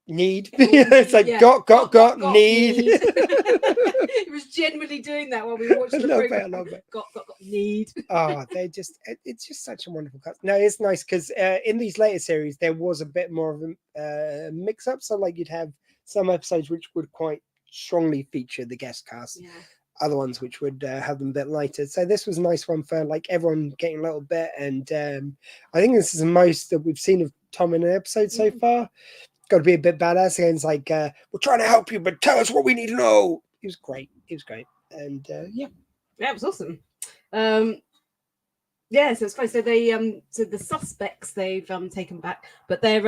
Speaker 6: Need. It's like got need.
Speaker 7: He was genuinely doing that while we were watching the program.
Speaker 6: I love it.
Speaker 7: Got need.
Speaker 6: Oh, it's just such a wonderful cast. No, it's nice because in these later series there was a bit more of a mix up. So like you'd have some episodes which would quite strongly feature the guest cast.
Speaker 7: Yeah.
Speaker 6: Other ones which would have them a bit lighter. So this was a nice one for like everyone getting a little bit. And I think this is the most that we've seen of Tom in an episode so far. Got to be a bit badass against like we're trying to help you, but tell us what we need to know. It was great. And yeah,
Speaker 7: it was awesome. Yeah, so it's fine. So they so the suspects they've taken back, but they're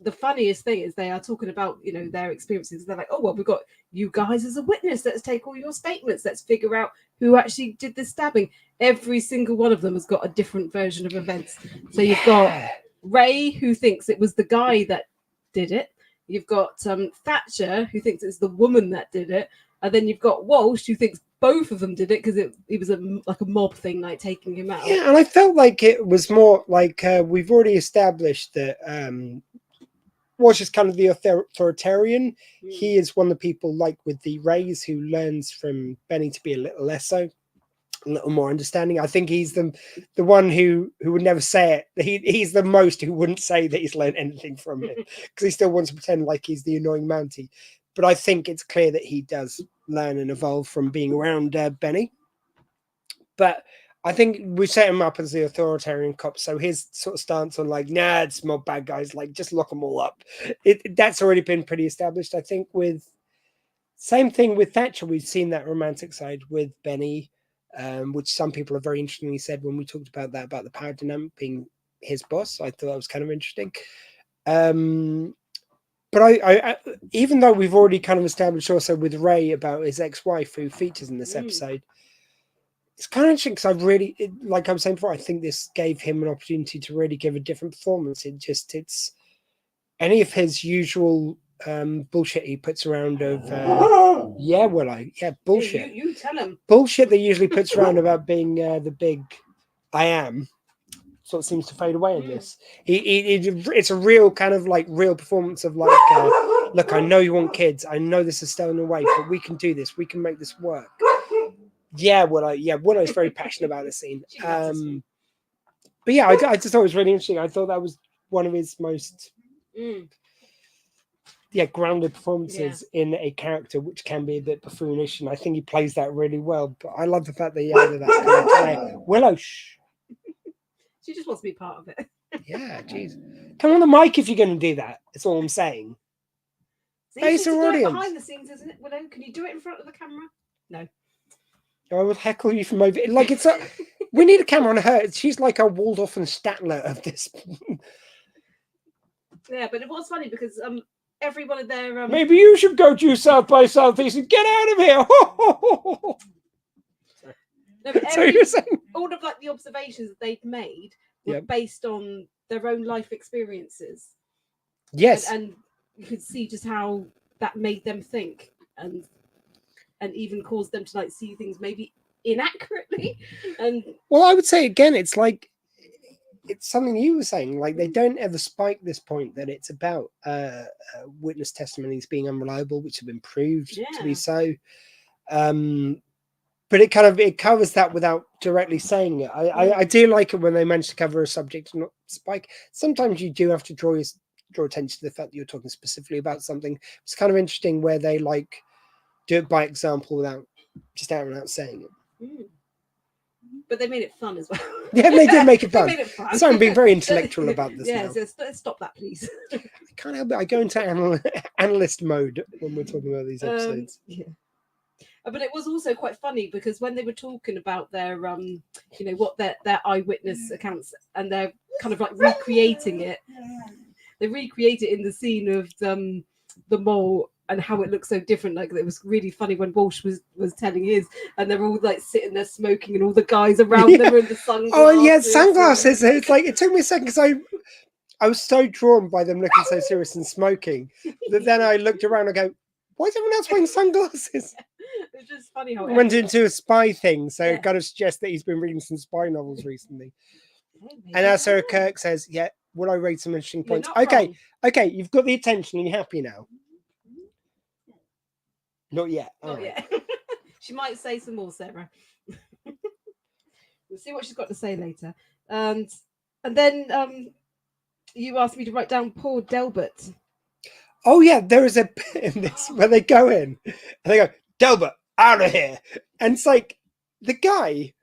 Speaker 7: the funniest thing is they are talking about their experiences. They're like, oh well, we've got you guys as a witness. Let's take all your statements. Let's figure out who actually did the stabbing. Every single one of them has got a different version of events. So you've got Ray who thinks it was the guy that did it. You've got Thatcher who thinks it's the woman that did it, and then you've got Walsh who thinks both of them did it because it was like a mob thing, like taking him out.
Speaker 6: Yeah, and I felt like it was more like we've already established that Walsh is kind of the authoritarian. He is one of the people like with the Rays who learns from Benny to be a little less so, a little more understanding. I think he's the one who would never say it. He's the most who wouldn't say that he's learned anything from it because he still wants to pretend like he's the annoying Mountie. But I think it's clear that he does learn and evolve from being around Benny. But I think we set him up as the authoritarian cop. So his sort of stance on like, nah, it's more bad guys, like just lock them all up. That's already been pretty established. I think same thing with Thatcher. We've seen that romantic side with Benny. Which some people have very interestingly said when we talked about that, about the power dynamic being his boss. I thought that was kind of interesting. But I even though we've already kind of established also with Ray about his ex-wife who features in this episode, it's kind of interesting because like I was saying before, I think this gave him an opportunity to really give a different performance. It's any of his usual bullshit he puts around of bullshit.
Speaker 7: You tell him
Speaker 6: Bullshit that usually puts around about being the big I am. sort of seems to fade away in this. It's a real kind of like real performance of like, look, I know you want kids. I know this is stolen away, but we can do this. We can make this work. Yeah, Willow's very passionate about this scene. But yeah, I just thought it was really interesting. I thought that was one of his most grounded performances in a character which can be a bit buffoonish, and I think he plays that really well. But I love the fact that he added that kind of play. Willow, shh.
Speaker 7: She just wants to be part of it.
Speaker 6: Yeah, jeez. Come on the mic if you're going to do that. That's all I'm saying. Face her audience.
Speaker 7: Behind the scenes, isn't it? Willow, can you do it in front of the camera? No.
Speaker 6: I would heckle you from over. Like it's we need a camera on her. She's like a Waldorf and Statler of this.
Speaker 7: Yeah, but it was funny because every one of their
Speaker 5: maybe you should go to South by Southeast and get out of here.
Speaker 7: No, but
Speaker 6: So you're saying
Speaker 7: all of like the observations that they'd made were based on their own life experiences.
Speaker 6: yes,
Speaker 7: and you could see just how that made them think and even caused them to like see things maybe inaccurately. And
Speaker 6: well, I would say again, it's like it's something you were saying. Like they don't ever spike this point that it's about witness testimonies being unreliable, which have been proved to be so. But it covers that without directly saying it. I do like it when they manage to cover a subject and not spike. Sometimes you do have to draw attention to the fact that you're talking specifically about something. It's kind of interesting where they like do it by example without just out and out saying it.
Speaker 7: But they made it fun as well.
Speaker 6: Yeah, they did make it
Speaker 7: They
Speaker 6: fun.
Speaker 7: made it fun.
Speaker 6: So I'm being very intellectual about this
Speaker 7: Yeah,
Speaker 6: now.
Speaker 7: so let's stop that, please.
Speaker 6: I can't help it. I go into analyst mode when we're talking about these episodes.
Speaker 7: Yeah. But it was also quite funny because when they were talking about their what their eyewitness accounts, and they're kind of like recreating it. They recreate it in the scene of the mole and how it looks so different. Like it was really funny when Walsh was telling his, and they're all like sitting there smoking, and all the guys around them are in the sunglasses.
Speaker 6: Oh yeah, sunglasses. It's like it took me a second because I was so drawn by them looking so serious and smoking that then I looked around and go, why is everyone else wearing sunglasses?
Speaker 7: It's just funny how it
Speaker 6: Went into a spy thing, so it kind of suggests that he's been reading some spy novels recently. And as Sarah Kirk says, yeah, will I raise some interesting points? Okay, you've got the attention and you're happy now. Not yet.
Speaker 7: Not yet. She might say some more, Sarah. We'll see what she's got to say later. And then you asked me to write down poor Delbert.
Speaker 6: Oh yeah, there is a bit in this where they go in and they go, Delbert, out of here. And it's like the guy,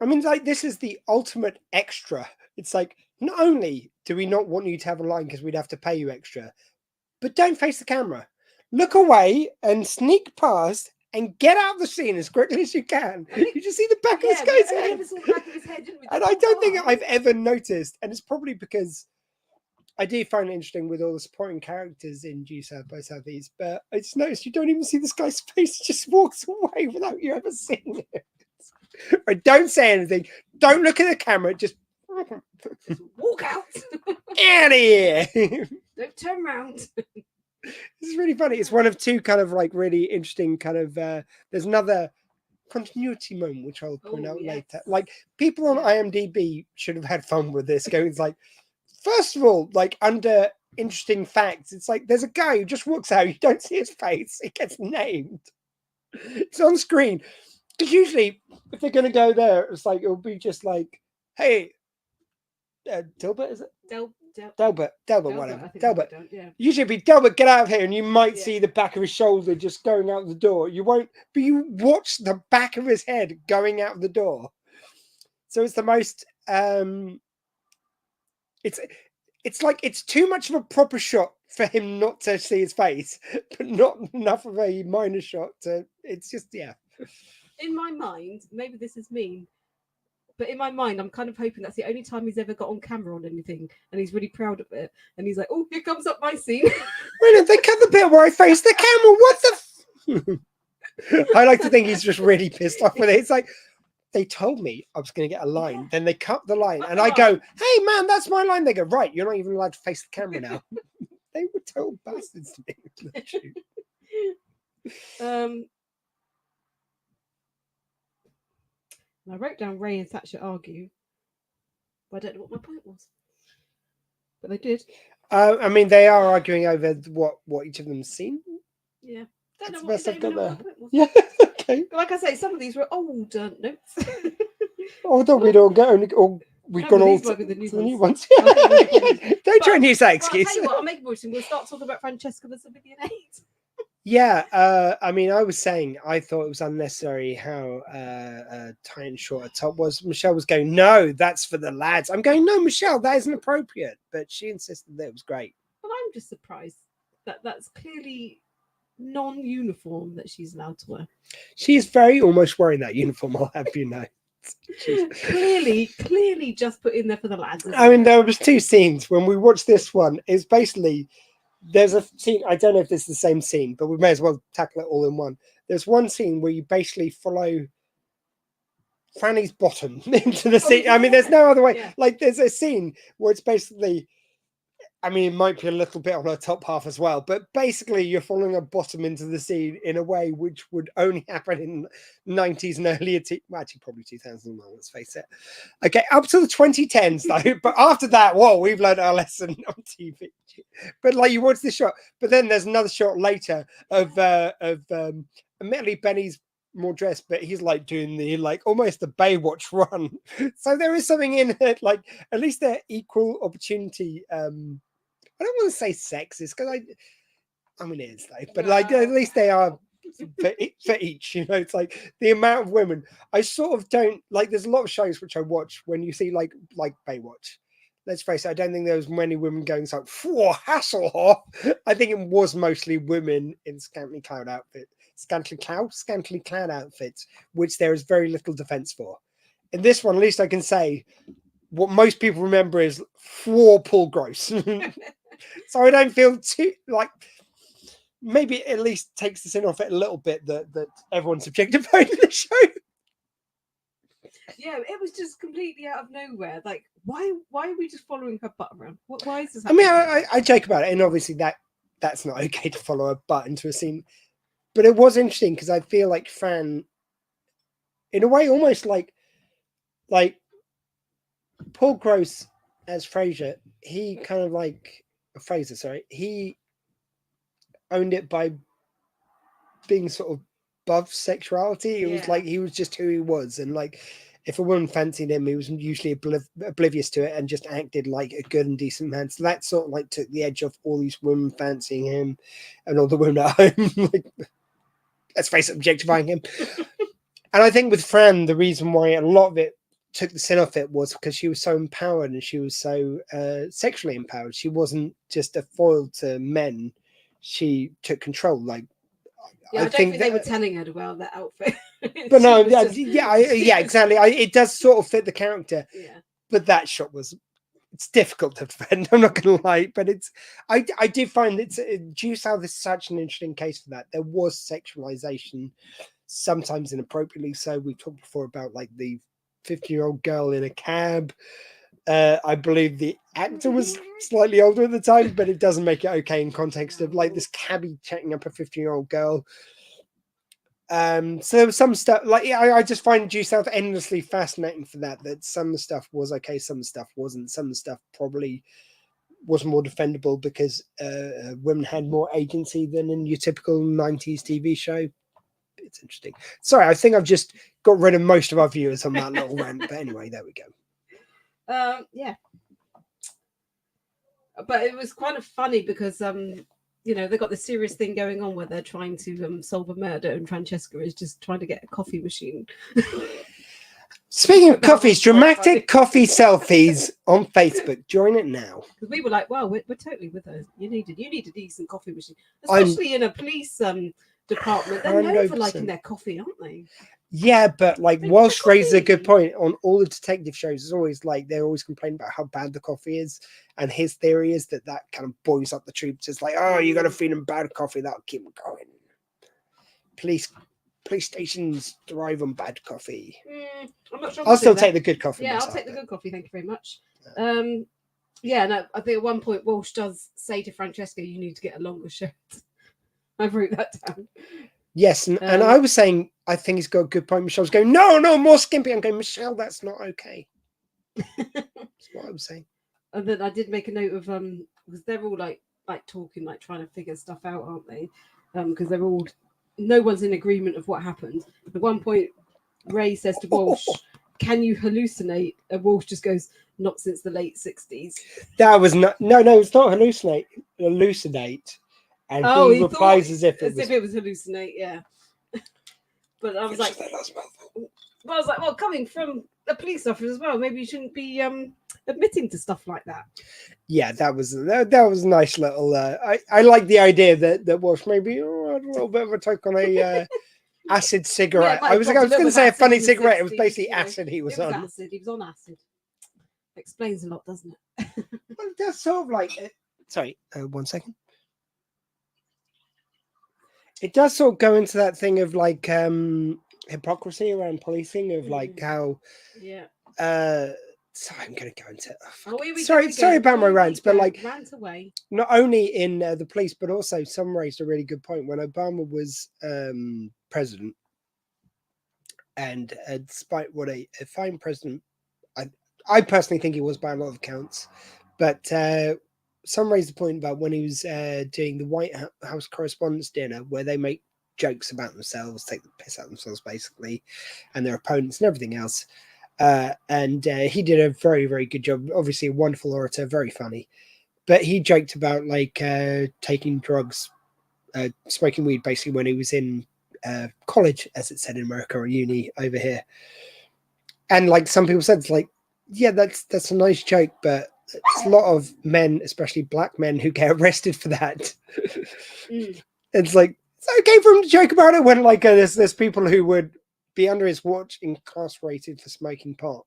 Speaker 6: I mean, like this is the ultimate extra. It's like, not only do we not want you to have a line because we'd have to pay you extra, but don't face the camera. Look away and sneak past and get out of the scene as quickly as you can. You just see the back of this guy's head. And I don't think I've ever noticed, and it's probably because I do find it interesting with all the supporting characters in Due South by Southeast, but I just noticed you don't even see this guy's face. He just walks away without you ever seeing it. Or don't say anything. Don't look at the camera. Just
Speaker 7: walk out.
Speaker 6: Out of here.
Speaker 7: Don't turn around.
Speaker 6: This is really funny. It's one of two kind of like really interesting kind of, there's another continuity moment, which I'll point out later. Like people on IMDb should have had fun with this going, it's like, first of all, like under interesting facts, it's like there's a guy who just walks out, you don't see his face, it gets named. It's on screen. Because usually, if they're going to go there, it's like, it'll be just like, hey, Delbert, is it? Delbert, whatever. Delbert. Usually it'd be Delbert, get out of here, and you might see the back of his shoulder just going out the door. You won't, but you watch the back of his head going out the door. So it's the most, it's like it's too much of a proper shot for him not to see his face, but not enough of a minor shot to. It's just
Speaker 7: In my mind, maybe this is mean, but in my mind, I'm kind of hoping that's the only time he's ever got on camera on anything, and he's really proud of it. And he's like, "Oh, here comes up my scene."
Speaker 6: Really, they cut the bit where I face the camera. What the? I like to think he's just really pissed off with it. It's like. They told me I was going to get a line. Then they cut the line. And I go, hey, man, that's my line. They go, right, you're not even allowed to face the camera now. They were total bastards to me.
Speaker 7: I wrote down Ray and Thatcher argue. But I don't know what my point was. But they did.
Speaker 6: I mean, they are arguing over what each of them's seen.
Speaker 7: Yeah. Don't know
Speaker 6: That's
Speaker 7: what,
Speaker 6: the best I've got
Speaker 7: don't even know what
Speaker 6: there.
Speaker 7: my point was.
Speaker 6: Yeah, okay.
Speaker 7: Like I say, some of these were old notes.
Speaker 6: Although we'd all go, we've
Speaker 7: No,
Speaker 6: gone
Speaker 7: but
Speaker 6: all
Speaker 7: these might be the new
Speaker 6: to the new
Speaker 7: ones.
Speaker 6: ones.
Speaker 7: I think we'll probably-
Speaker 6: Don't try and use that
Speaker 7: Well, I'll
Speaker 6: excuse.
Speaker 7: tell you what, I'll make a motion. We'll start talking about Francesca the Civilian 8.
Speaker 6: Yeah, I mean, I was saying I thought it was unnecessary how tight and short a top was. Michelle was going, no, that's for the lads. I'm going, no, Michelle, that isn't appropriate. But she insisted that it was great.
Speaker 7: But I'm just surprised that that's clearly non-uniform that she's allowed to wear.
Speaker 6: She is very almost wearing that uniform, I'll have you know.
Speaker 7: Clearly just put in there for the lads.
Speaker 6: I mean, there was two scenes when we watched this one. It's basically, there's a scene, I don't know if this is the same scene, but we may as well tackle it all in one. There's one scene where you basically follow Franny's bottom into the scene. I mean, there's no other way.
Speaker 7: Yeah.
Speaker 6: Like, there's a scene where it's basically, I mean, it might be a little bit on her top half as well, but basically you're following a bottom into the scene in a way which would only happen in 90s and earlier, well, actually probably 2001, let's face it. Okay, up to the 2010s though, but after that, whoa, we've learned our lesson on TV. But like you watch this shot, but then there's another shot later of admittedly Benny's more dressed, but he's like doing the like almost the Baywatch run. So there is something in it, like at least they're equal opportunity. I don't want to say sexist because I mean it is though, but like at least they are for each. You know, it's like the amount of women. I sort of don't like. There's a lot of shows which I watch when you see like Baywatch. Let's face it, I don't think there was many women going like, "Whoa, Hasselhoff." I think it was mostly women in scantily clad outfits, which there is very little defense for. In this one, at least I can say what most people remember is 4 Paul Gross. So I don't feel too like, maybe it at least takes the sin off it a little bit that everyone's objectifying the show.
Speaker 7: Yeah, it was just completely out of nowhere. Like, why are we just following her butt around? Why is this
Speaker 6: I mean,
Speaker 7: happening?
Speaker 6: I joke about it, and obviously that's not okay to follow a butt into a scene. But it was interesting because I feel like Fran, in a way, almost like Paul Gross as Fraser, he kind of like Fraser, sorry, he owned it by being sort of above sexuality. It was like he was just who he was, and like if a woman fancied him, he was usually oblivious to it and just acted like a good and decent man. So that sort of like took the edge off all these women fancying him and all the women at home, like, let's face it, objectifying him. And I think with Fran, the reason why a lot of it took the sin off it was because she was so empowered and she was so sexually empowered. She wasn't just a foil to men. She took control. Like,
Speaker 7: I don't think they were telling her to wear that outfit.
Speaker 6: But no, yeah, exactly. It does sort of fit the character.
Speaker 7: Yeah.
Speaker 6: But that shot it's difficult to defend. I'm not going to lie, but I did find Due South is such an interesting case for that. There was sexualization, sometimes inappropriately. So we've talked before about like the 50-year-old girl in a cab. I believe the actor was slightly older at the time, but it doesn't make it okay in context of like this cabbie chatting up a 50-year-old girl. So there was some stuff like I just find Due South endlessly fascinating for that some of the stuff was okay, some of the stuff wasn't, some of the stuff probably was more defendable because women had more agency than in your typical 90s TV show. It's interesting. Sorry, I think I've just got rid of most of our viewers on that little rant, but anyway, there we go.
Speaker 7: Yeah. But it was kind of funny because you know, they got this serious thing going on where they're trying to solve a murder, and Francesca is just trying to get a coffee machine.
Speaker 6: Speaking of coffees, dramatic coffee selfies on Facebook. Join it now.
Speaker 7: Because we were like, "Wow, we're totally with her. You need a decent coffee machine, especially in a police department. They're known for liking their coffee, aren't they?"
Speaker 6: Yeah, but like Walsh raises a good point on all the detective shows. It's always like they're always complaining about how bad the coffee is, and his theory is that kind of boils up the troops. It's like, oh, you got to feed them bad coffee, that'll keep them going. Police stations thrive on bad coffee.
Speaker 7: I'm not sure.
Speaker 6: I'll still take the good coffee.
Speaker 7: Yeah,
Speaker 6: myself,
Speaker 7: I'll take the good coffee. Thank you very much. Yeah, no, I think at one point Walsh does say to Francesca, "You need to get a longer shirt." I wrote that down.
Speaker 6: Yes, and I was saying, I think he's got a good point. Michelle's going, no, more skimpy. I'm going, Michelle, that's not okay. That's what I'm saying.
Speaker 7: And then I did make a note of because they're all like talking, like trying to figure stuff out, aren't they? Because they're all, no one's in agreement of what happened. At one point, Ray says to Walsh, "Can you hallucinate?" And Walsh just goes, "Not since the late 60s."
Speaker 6: That was not. No, it's not hallucinate. Hallucinate. And he replies as if it was
Speaker 7: hallucinate. Yeah. But I was like, well, coming from a police officer as well, maybe you shouldn't be admitting to stuff like that.
Speaker 6: Yeah, that was a nice little. I like the idea that Walsh maybe had a little bit of a take on a acid cigarette.
Speaker 7: Yeah,
Speaker 6: I was going to say a funny cigarette. It was
Speaker 7: 60s,
Speaker 6: basically acid he was on.
Speaker 7: Acid. He was on acid. Explains a lot, doesn't it?
Speaker 6: Well, that's sort of like. Sorry, 1 second. It does sort of go into that thing of like hypocrisy around policing of like how.
Speaker 7: Yeah.
Speaker 6: Sorry, I'm going to go into.
Speaker 7: Sorry
Speaker 6: about my rants, but like
Speaker 7: rant away.
Speaker 6: Not only in the police, but also some raised a really good point when Obama was president, and despite what a fine president, I personally think he was by a lot of accounts, but some raised the point about when he was doing the White House Correspondents' Dinner, where they make jokes about themselves, take the piss out of themselves, basically, and their opponents and everything else. And he did a very, very good job. Obviously, a wonderful orator, very funny. But he joked about like taking drugs, smoking weed, basically, when he was in college, as it said in America, or uni over here. And like some people said, it's like, yeah, that's a nice joke, but it's a lot of men, especially black men, who get arrested for that. It's like it's okay for him to joke about it when like there's people who would be under his watch incarcerated for smoking pot.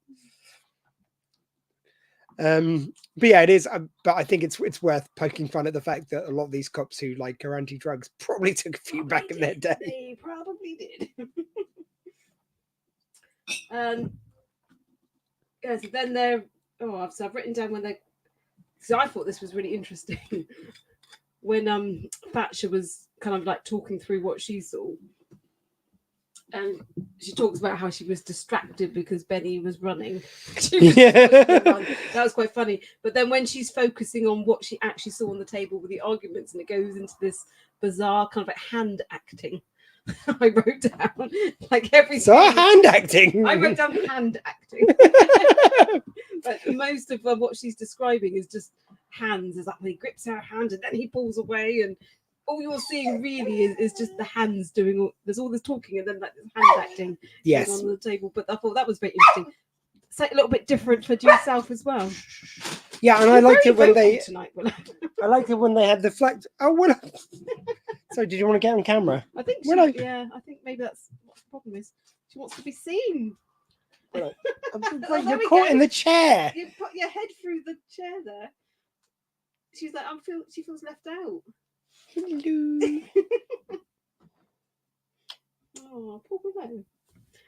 Speaker 6: But yeah, it is. But I think it's worth poking fun at the fact that a lot of these cops who like are anti-drugs probably took a few back in their day.
Speaker 7: They probably did. Yeah, so then they're. Oh, so I've written down when they. So I thought this was really interesting when Thatcher was kind of like talking through what she saw. And she talks about how she was distracted because Benny was running. That was quite funny. But then when she's focusing on what she actually saw on the table with the arguments, and it goes into this bizarre kind of like hand acting. I wrote down like every.
Speaker 6: So hand acting.
Speaker 7: I wrote down hand acting. But most of what she's describing is just hands. Is like when he grips her hand and then he pulls away, and all you're seeing really is just the hands doing all. There's all this talking and then like this hand acting
Speaker 6: yes
Speaker 7: on the table. But I thought that was very interesting. It's like a little bit different for due south as well.
Speaker 6: Yeah, and I liked it when they.
Speaker 7: Tonight,
Speaker 6: I liked it when they had the flag. Oh, well. So, did you want to get on camera?
Speaker 7: I think. Yeah, I think maybe that's what the problem is. She wants to be seen.
Speaker 6: Well, you're caught in the chair.
Speaker 7: You put your head through the chair there. She's like, she feels left out.
Speaker 6: Hello.
Speaker 7: Oh, poor below.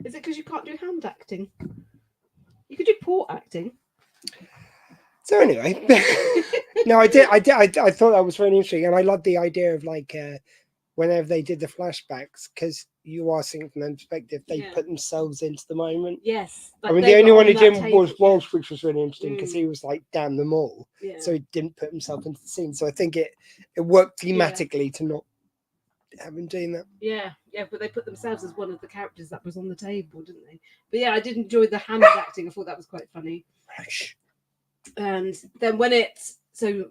Speaker 7: Is it because you can't do hand acting? You could do port acting.
Speaker 6: So anyway, no, I thought that was really interesting, and I loved the idea of like whenever they did the flashbacks, because you are seeing from their perspective, they put themselves into the moment.
Speaker 7: Yes,
Speaker 6: I mean the only one who didn't was Walsh, which was really interesting because he was like, damn them all, so he didn't put himself into the scene. So I think it worked thematically to not have him doing that.
Speaker 7: Yeah, but they put themselves as one of the characters that was on the table, didn't they? But yeah, I did enjoy the hand acting. I thought that was quite funny. And then when so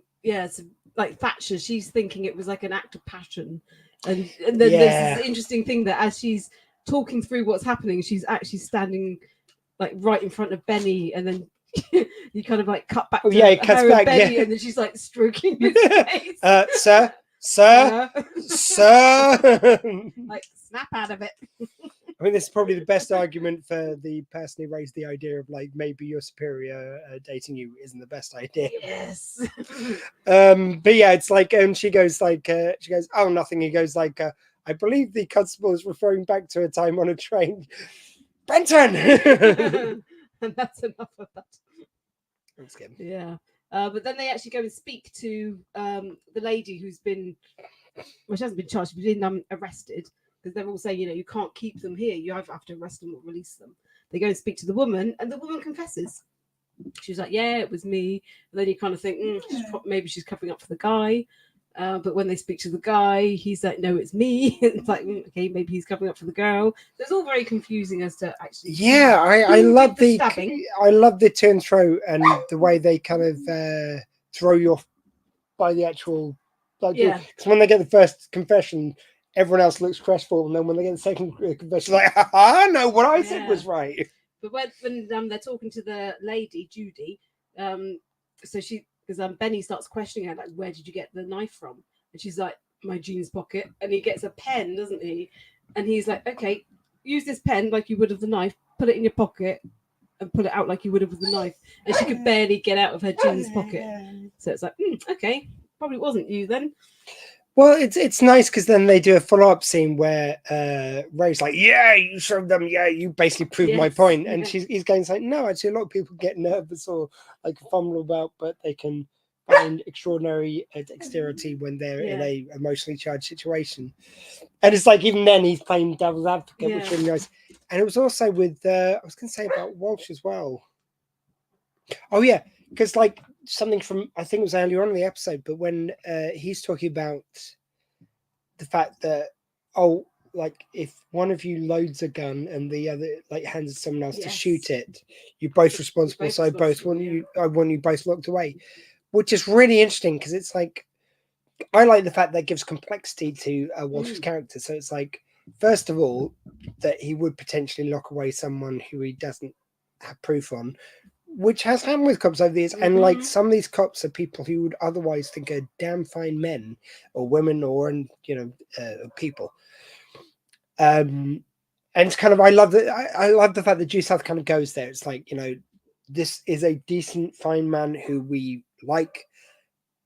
Speaker 7: like Thatcher, she's thinking it was like an act of passion, and then there's this interesting thing that as she's talking through what's happening, she's actually standing like right in front of Benny, and then you kind of like cut back to
Speaker 6: it cuts
Speaker 7: her
Speaker 6: back,
Speaker 7: and Benny, and then she's like stroking his face.
Speaker 6: Sir,
Speaker 7: like snap out of it.
Speaker 6: I mean, this is probably the best argument for the person who raised the idea of like maybe your superior dating you isn't the best idea.
Speaker 7: Yes.
Speaker 6: But yeah, it's like, and she goes, oh, nothing. He goes like, I believe the constable is referring back to a time on a train. Benton.
Speaker 7: And that's enough of that.
Speaker 6: That's good.
Speaker 7: Yeah. But then they actually go and speak to the lady who's been, well, she hasn't been charged, she's been arrested. Because they're all saying, you can't keep them here. You have to arrest them or release them. They go and speak to the woman, and the woman confesses. She was like, yeah, it was me. And then you kind of think, maybe she's covering up for the guy. But when they speak to the guy, he's like, no, it's me. It's like, okay, maybe he's covering up for the girl. So it's all very confusing as to actually.
Speaker 6: Yeah, I love the
Speaker 7: stabbing.
Speaker 6: I love the turn throw and the way they kind of throw you off by the actual. Like,
Speaker 7: Yeah.
Speaker 6: Because when they get the first confession, everyone else looks crestfallen, and then when they get the second confession, like, haha, no, what I said was right.
Speaker 7: But when they're talking to the lady Judy, so she. Because Benny starts questioning her, like, where did you get the knife from? And she's like, my jeans pocket. And he gets a pen, doesn't he? And he's like, okay, use this pen like you would of the knife, put it in your pocket, and pull it out like you would have with the knife. And she could barely get out of her jeans pocket. So it's like, okay, probably wasn't you then.
Speaker 6: Well, it's nice because then they do a follow-up scene where Ray's like, yeah, you showed them, yeah, you basically proved my point. And he's going like, no, actually a lot of people get nervous or like fumble about, but they can find extraordinary dexterity when they're in a emotionally charged situation. And it's like, even then he's playing devil's advocate, which is really nice. And it was also with, I was going to say about Walsh as well. Oh yeah, because like something from, I think it was earlier on in the episode, but when he's talking about the fact that, like if one of you loads a gun and the other like hands it to someone else to shoot it, you're both responsible. So I want you both locked away, which is really interesting because it's like, I like the fact that gives complexity to Walsh's character. So it's like, first of all, that he would potentially lock away someone who he doesn't have proof on, which has happened with cops over the years. And like some of these cops are people who would otherwise think are damn fine men or women or people. And it's kind of, I love the fact that Due South kind of goes there. It's like, this is a decent, fine man who we like,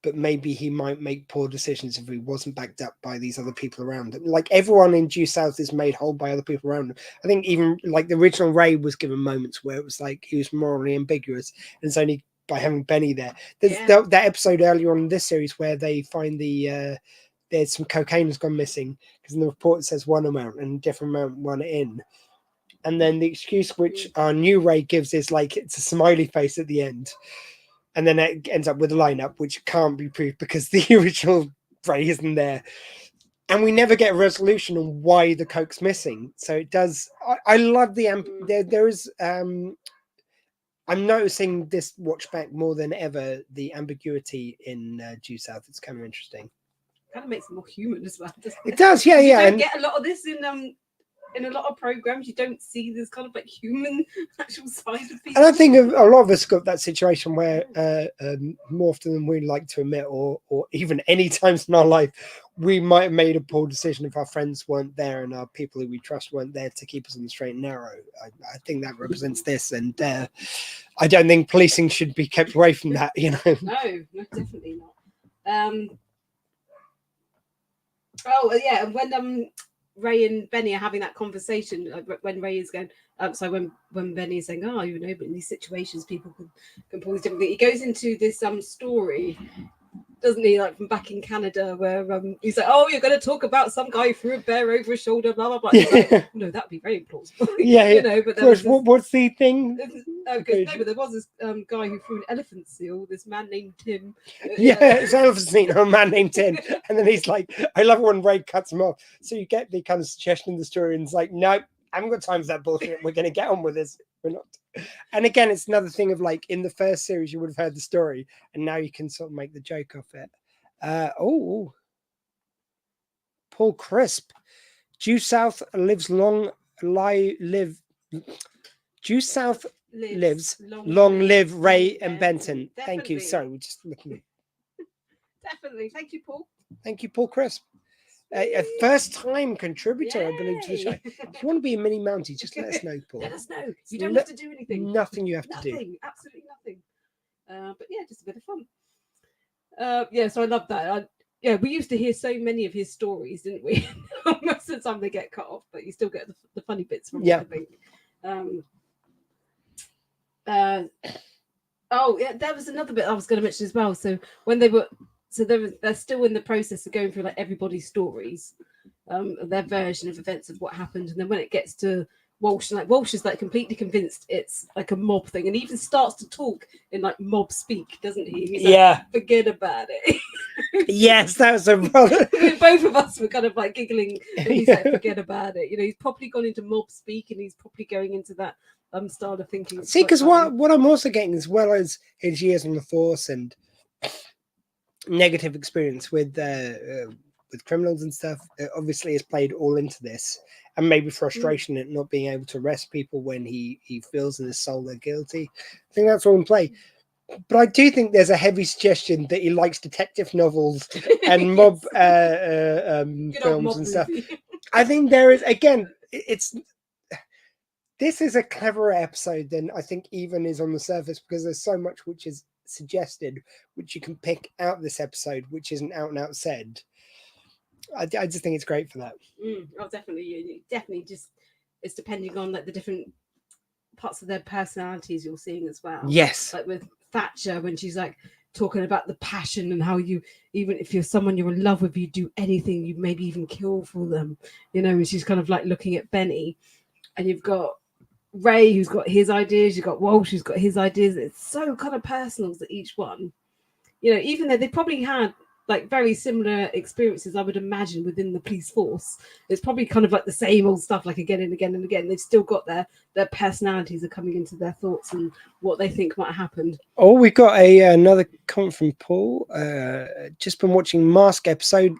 Speaker 6: but maybe he might make poor decisions if he wasn't backed up by these other people around him. Like everyone in Due South is made whole by other people around him. I think even like the original Ray was given moments where it was like he was morally ambiguous, and it's only by having Benny there. There's that episode earlier on in this series where they find there's some cocaine has gone missing because in the report it says one amount and a different amount one in. And then the excuse which our new Ray gives is like it's a smiley face at the end. And then it ends up with a lineup which can't be proved because the original Ray isn't there. And we never get a resolution on why the coke's missing. So it does. I love there is. I'm noticing this watch back more than ever, the ambiguity in Due South. It's kind of interesting.
Speaker 7: Kind of makes it more human as well.
Speaker 6: It does, yeah.
Speaker 7: You don't get a lot of this in a lot of programs. You don't see this kind of like human actual side of people.
Speaker 6: And I think a lot of us got that situation where more often than we like to admit, or even any times in our life, we might have made a poor decision if our friends weren't there and our people who we trust weren't there to keep us on the straight and narrow. I think that represents this, and I don't think policing should be kept away from that.
Speaker 7: No, definitely not. And when Ray and Benny are having that conversation, when Ray is going, when Benny is saying, but in these situations people can pull this different thing. He goes into this story, doesn't he, like from back in Canada, where he's like, you're going to talk about some guy who threw a bear over his shoulder, blah blah blah. Like, no, that'd be very plausible. But
Speaker 6: what's the thing?
Speaker 7: But there was this guy who threw an elephant seal. This man named Tim.
Speaker 6: It's an elephant seal. A man named Tim, and then he's like, I love it when Ray cuts him off. So you get the kind of suggestion in the story, and it's like, no, I haven't got time for that bullshit. We're going to get on with this. We're not. And again, it's another thing of like in the first series, you would have heard the story, and now you can sort of make the joke off it. Paul Crisp. Due South lives long live Ray and Benton.
Speaker 7: Definitely.
Speaker 6: Thank you. Sorry, we're just looking.
Speaker 7: Definitely. Thank you, Paul.
Speaker 6: Thank you, Paul Crisp. A first-time contributor, I believe, to the show. If you want to be a mini Mountie, just let us know, Paul.
Speaker 7: Let us know. You don't have to do anything.
Speaker 6: Nothing you have to do.
Speaker 7: Nothing. Absolutely nothing. But yeah, just a bit of fun. So I love that. We used to hear so many of his stories, didn't we? Most of the time they get cut off, but you still get the funny bits from it, I think. There was another bit I was going to mention as well. So when they're still in the process of going through like everybody's stories, their version of events of what happened, and then when it gets to Walsh, and like Walsh is like completely convinced it's like a mob thing, and he even starts to talk in like mob speak, doesn't he? He's like,
Speaker 6: Yeah.
Speaker 7: forget about it.
Speaker 6: Yes, that was a brother.
Speaker 7: Both of us were kind of like giggling when he's like,
Speaker 6: Yeah.
Speaker 7: forget about it. You know, he's probably gone into mob speak, and he's probably going into that style of thinking. It's
Speaker 6: See,
Speaker 7: quite
Speaker 6: because
Speaker 7: funny.
Speaker 6: what I'm also getting, as well as his years on the force and negative experience with criminals and stuff, obviously has played all into this, and maybe frustration at not being able to arrest people when he feels in his soul they're guilty. I think that's all in play. But I do think there's a heavy suggestion that he likes detective novels and mob
Speaker 7: Good old
Speaker 6: films
Speaker 7: mob
Speaker 6: and stuff.
Speaker 7: movie.
Speaker 6: I think there is, again, this is a cleverer episode than I think even is on the surface, because there's so much which is suggested, which you can pick out this episode, which isn't out and out said. I just think it's great for that.
Speaker 7: Oh, definitely. Definitely just, it's depending on like the different parts of their personalities you're seeing as well.
Speaker 6: Yes.
Speaker 7: Like with Thatcher, when she's like talking about the passion and how you, even if you're someone you're in love with, you do anything, you maybe even kill for them, you know, and she's kind of like looking at Benny. And you've got Ray, who's got his ideas, you've got Walsh, who's got his ideas. It's so kind of personal to each one, you know, even though they probably had like very similar experiences, I would imagine, within the police force. It's probably kind of like the same old stuff, like again and again and again. They've still got their personalities are coming into their thoughts and what they think might have happened.
Speaker 6: Oh, we've got another comment from Paul. Just been watching Mask episode.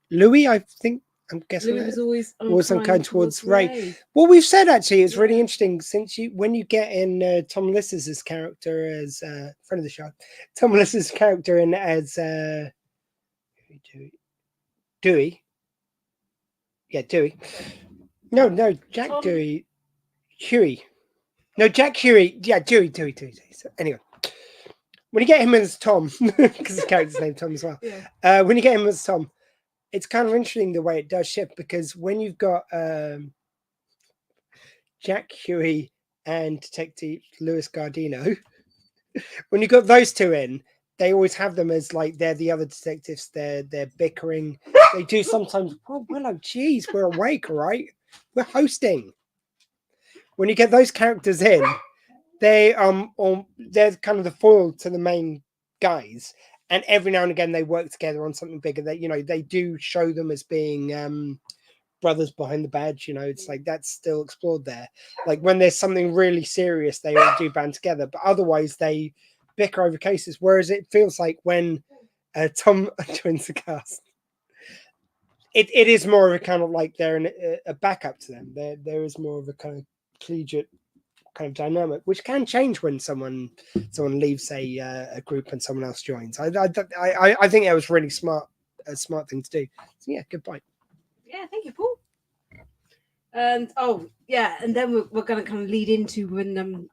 Speaker 6: Louis, I think, I'm guessing
Speaker 7: Louis was always
Speaker 6: kind towards Ray. What we've said actually is really interesting, since when you get in Tom Liss's character as friend of the show, Tom Liss's character in as Dewey. Yeah, Dewey. No, Jack
Speaker 7: Tom?
Speaker 6: Dewey. Huey. No, Jack Huey. Yeah, Dewey. So anyway, when you get him as Tom, because his character's named Tom as well.
Speaker 7: Yeah.
Speaker 6: When you get him as Tom, it's kind of interesting the way it does shift, because when you've got Jack Huey and Detective Louis Gardino, when you've got those two in, they always have them as like they're the other detectives. They're bickering. They do sometimes. Oh, Willow, geez, we're awake, all right? We're hosting. When you get those characters in, they're kind of the foil to the main guys. And every now and again, they work together on something bigger. That, you know, they do show them as being brothers behind the badge. You know, it's like that's still explored there. Like when there's something really serious, they all do band together. But otherwise, they bicker over cases. Whereas it feels like when Tom joins the cast, it is more of a kind of like they're a backup to them. There is more of a kind of collegiate kind of dynamic, which can change when someone leaves a group and someone else joins. I think that was really a smart thing to do. So yeah, good point.
Speaker 7: Yeah, thank you, Paul. And and then we're going to kind of lead into when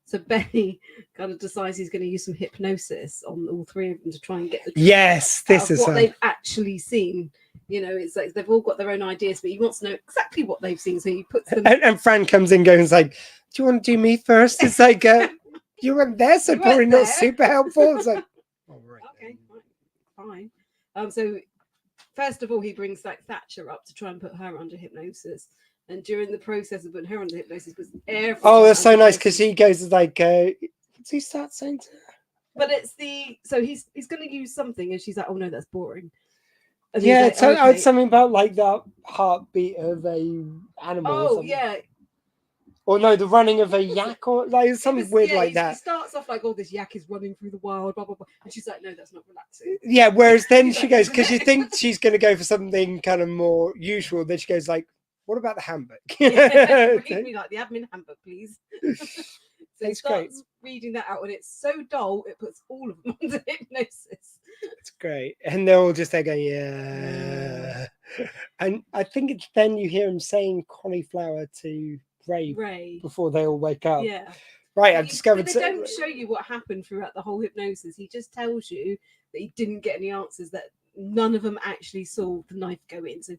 Speaker 7: so Benny kind of decides he's going to use some hypnosis on all three of them to try and get the
Speaker 6: yes, this is
Speaker 7: what they've actually seen. You know, it's like they've all got their own ideas, but he wants to know exactly what they've seen. So he puts them.
Speaker 6: And Fran comes in, goes like, "Do you want to do me first?" It's like, "You weren't there, so probably not super helpful." It's like, "All right,
Speaker 7: okay, fine." So first of all, he brings like Thatcher up to try and put her under hypnosis. And during the process of putting her under hypnosis, was
Speaker 6: that's so nice, because he goes like, what's he start saying to her?
Speaker 7: But it's he's going to use something, and she's like, "Oh no, that's boring." And
Speaker 6: yeah,
Speaker 7: like,
Speaker 6: okay. It's something about like the heartbeat of a animal.
Speaker 7: Oh
Speaker 6: or something.
Speaker 7: yeah.
Speaker 6: Or no, the running of a yak, or like something weird like that.
Speaker 7: He starts off like, "Oh, this yak is running through the wild," blah blah blah, and she's like, "No, that's not relaxing."
Speaker 6: Yeah, whereas then she goes, because you think she's going to go for something kind of more usual. Then she goes like, "What about the handbook?"
Speaker 7: Bring me like the admin handbook, please. So he starts reading that out, and it's so dull it puts all of them under hypnosis.
Speaker 6: It's great, and they're all just there going, "Yeah." And I think it's then you hear him saying cauliflower to Ray before they all wake up.
Speaker 7: Yeah,
Speaker 6: right. I've discovered.
Speaker 7: They don't show you what happened throughout the whole hypnosis. He just tells you that he didn't get any answers. That none of them actually saw the knife go in. So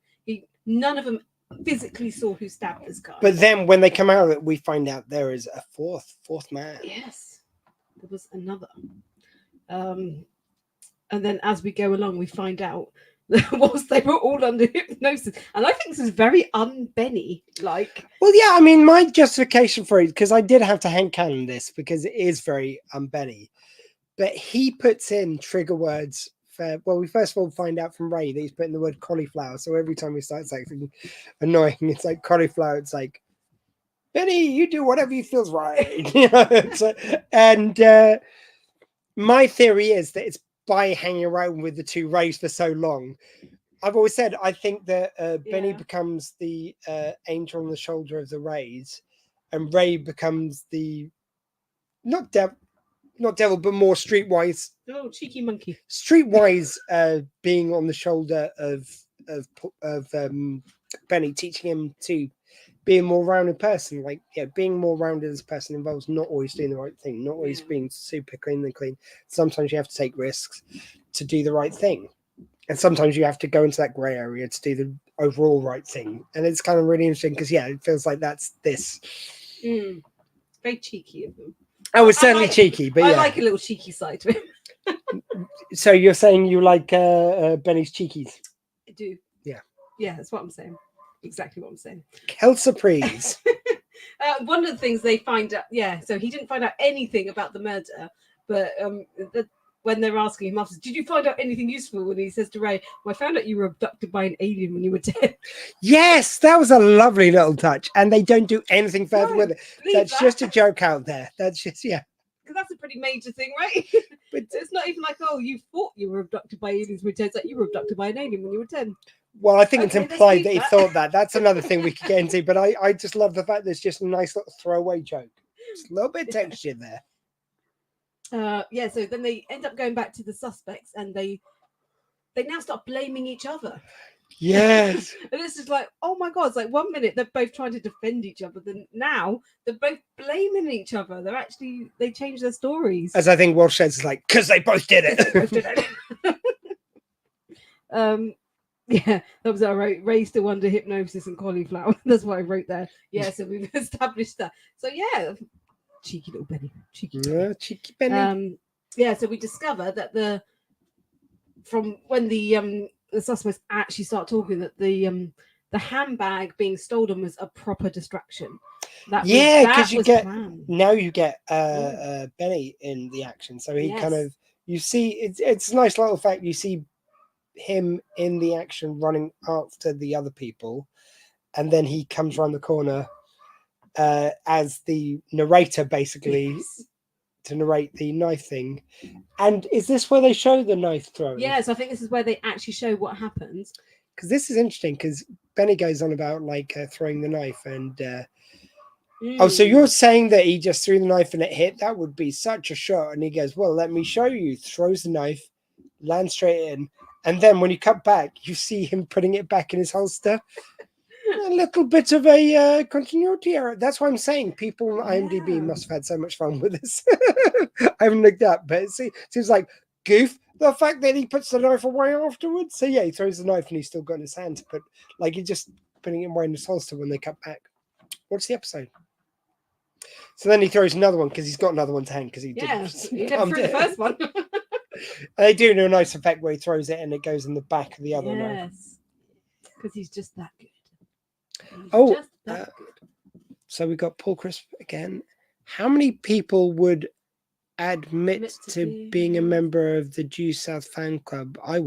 Speaker 7: none of them physically saw who stabbed this guy.
Speaker 6: But then when they come out of it, we find out there is a fourth man.
Speaker 7: Yes, there was another. And then as we go along, we find out whilst they were all under hypnosis. And I think this is very un-Benny. Like,
Speaker 6: well, yeah, I mean, my justification for it, because I did have to hand cannon this because it is very un-Benny, but he puts in trigger words. Well, we first of all find out from Ray that he's putting the word cauliflower. So every time he starts acting annoying, it's like cauliflower. It's like, Benny, you do whatever you feels right. You know, and my theory is that it's by hanging around with the two Rays for so long. I've always said I think that Benny becomes the angel on the shoulder of the Rays, and Ray becomes the not devil, but more streetwise.
Speaker 7: oh, cheeky monkey.
Speaker 6: Streetwise, being on the shoulder of Benny, teaching him to be a more rounded person. Like, yeah, being more rounded as a person involves not always doing the right thing, not always being super clean and clean. Sometimes you have to take risks to do the right thing. And sometimes you have to go into that grey area to do the overall right thing. And it's kind of really interesting because, yeah, it feels like that's this.
Speaker 7: Very cheeky of them.
Speaker 6: Oh, it's certainly cheeky, but
Speaker 7: I
Speaker 6: yeah.
Speaker 7: like a little cheeky side to him.
Speaker 6: So you're saying you like Benny's cheekies?
Speaker 7: I do.
Speaker 6: Yeah.
Speaker 7: Yeah, that's what I'm saying. Exactly what I'm saying.
Speaker 6: Quelle surprise.
Speaker 7: One of the things they find out, so he didn't find out anything about the murder, but when they're asking him after, did you find out anything useful? When he says to Ray, well, I found out you were abducted by an alien when you were 10.
Speaker 6: Yes, that was a lovely little touch. And they don't do anything further with it. That's just a joke out there. That's just, yeah.
Speaker 7: Because that's a pretty major thing, right? But it's not even like, oh, you thought you were abducted by aliens, when it turns out you were abducted by an alien when you were 10.
Speaker 6: Well, I think it's implied that he thought that. That's another thing we could get into. But I just love the fact that it's just a nice little throwaway joke. Just a little bit of texture there.
Speaker 7: So then they end up going back to the suspects, and they now start blaming each other.
Speaker 6: Yes.
Speaker 7: And it's just like, oh my god, it's like 1 minute they're both trying to defend each other, then now they're both blaming each other. They change their stories.
Speaker 6: As I think Walsh says, it's like, because they both did it.
Speaker 7: Yeah, that was what I wrote. Ray still under hypnosis and cauliflower. That's what I wrote there. Yeah, so we've established that. So yeah, cheeky little Benny. Cheeky Benny. So we discover that from when the suspects actually start talking, that the handbag being stolen was a proper distraction.
Speaker 6: Because you get Benny in the action, so he kind of, you see it's a nice little fact. You see him in the action running after the other people, and then he comes around the corner as the narrator, basically, to narrate the knife thing. And is this where they show the knife throwing?
Speaker 7: Yes, I think this is where they actually show what happens.
Speaker 6: Because this is interesting, because Benny goes on about like throwing the knife, and oh, so you're saying that he just threw the knife and it hit? That would be such a shot. And he goes, well, let me show you. Throws the knife, lands straight in, and then when you cut back, you see him putting it back in his holster. A little bit of a continuity error. That's why I'm saying people on IMDb must have had so much fun with this. I haven't looked up, but it seems like goof. The fact that he puts the knife away afterwards. So yeah, he throws the knife and he's still got in his hand, but like he's just putting it away in his holster when they cut back. What's the episode? So then he throws another one because he's got another one to hand because he
Speaker 7: never threw the first one.
Speaker 6: They do a nice effect where he throws it and it goes in the back of the other knife.
Speaker 7: Yes, because he's just that good.
Speaker 6: So we got Paul Crisp again. How many people would admit to being a member of the Due South fan club? I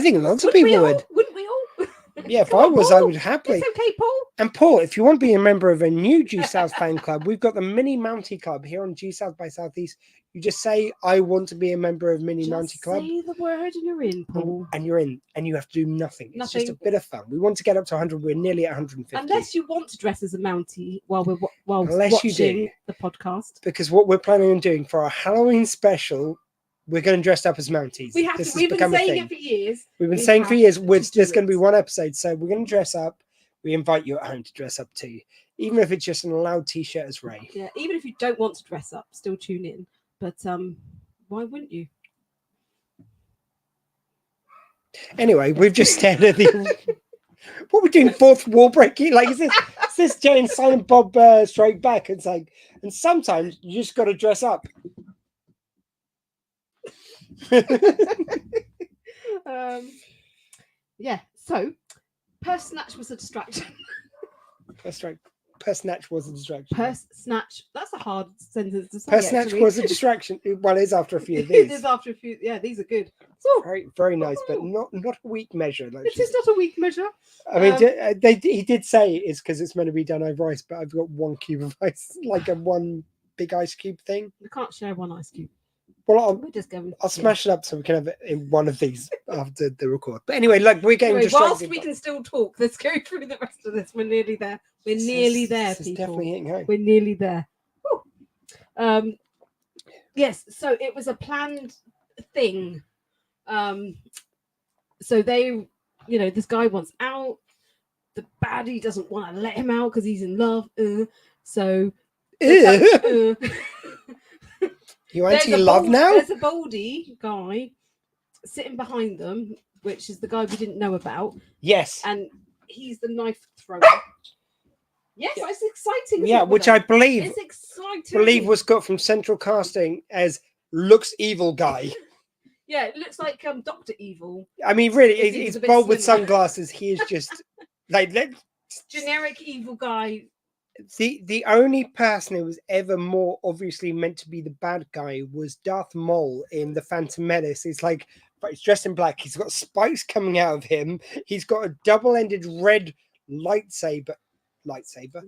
Speaker 6: think lots of people would.
Speaker 7: Wouldn't we all?
Speaker 6: Yeah, if I was, I would happily.
Speaker 7: It's okay, Paul.
Speaker 6: And Paul, if you want to be a member of a new Due South fan club, we've got the Mini Mountie Club here on Due South by Southeast. You just say, I want to be a member of Mini Mountie Club.
Speaker 7: Say the word and you're in, Paul.
Speaker 6: And you're in, and you have to do nothing. It's just a bit of fun. We want to get up to 100. We're nearly at 150.
Speaker 7: Unless you want to dress as a Mountie while watching the podcast.
Speaker 6: Because what we're planning on doing for our Halloween special, we're going to dress up as Mounties.
Speaker 7: We've been saying it for years.
Speaker 6: We've been saying for years, there's going to be one episode. So we're going to dress up. We invite you at home to dress up too. Even if it's just an allowed t-shirt as Ray.
Speaker 7: Yeah, even if you don't want to dress up, still tune in. But why wouldn't you? Anyway,
Speaker 6: we've just stared at the... What are we doing? Fourth wall breaking? Like, is this Jay and Silent Bob Strike Back? It's like, and sometimes you just got to dress up.
Speaker 7: Yeah. So, purse snatch was a distraction.
Speaker 6: That's right. Purse snatch was a distraction.
Speaker 7: Purse snatch. That's a hard sentence to say.
Speaker 6: Purse snatch
Speaker 7: actually.
Speaker 6: was a distraction. Well, it is after a few of
Speaker 7: It
Speaker 6: these.
Speaker 7: is after a few. Yeah, these are good. So,
Speaker 6: Very, very nice, but not a weak measure.
Speaker 7: it is not a weak measure.
Speaker 6: I mean, he did say it's because it's meant to be done over ice, but I've got 1 cube of ice, like a one big ice cube thing.
Speaker 7: We can't share one ice cube.
Speaker 6: Well,
Speaker 7: We're just going.
Speaker 6: I'll smash it up so we can have it in one of these after the record. But anyway, look, we're getting
Speaker 7: Anyway, whilst
Speaker 6: distracted.
Speaker 7: we can still talk, let's go through the rest of this. We're nearly there. We're nearly there,
Speaker 6: This is
Speaker 7: people.
Speaker 6: definitely hitting home.
Speaker 7: We're nearly there. Woo. Yes, so it was a planned thing. So they, this guy wants out. The baddie doesn't want to let him out because he's in love. So
Speaker 6: You
Speaker 7: there's
Speaker 6: anti-love now?
Speaker 7: There's a baldy guy sitting behind them, which is the guy we didn't know about,
Speaker 6: Yes.
Speaker 7: and he's the knife thrower. Yes, that's exciting.
Speaker 6: Yeah, which I believe
Speaker 7: It's exciting.
Speaker 6: was got from Central Casting as looks evil guy.
Speaker 7: Yeah, it looks like Dr. Evil.
Speaker 6: I mean, really,
Speaker 7: He's
Speaker 6: he's
Speaker 7: a bit
Speaker 6: bold with
Speaker 7: slimmer.
Speaker 6: sunglasses. He is just like
Speaker 7: Generic evil guy.
Speaker 6: the only person who was ever more obviously meant to be the bad guy was Darth Maul in The Phantom Menace. It's like, but he's dressed in black. He's got spikes coming out of him. He's got a double-ended red lightsaber.
Speaker 7: Lightsaber.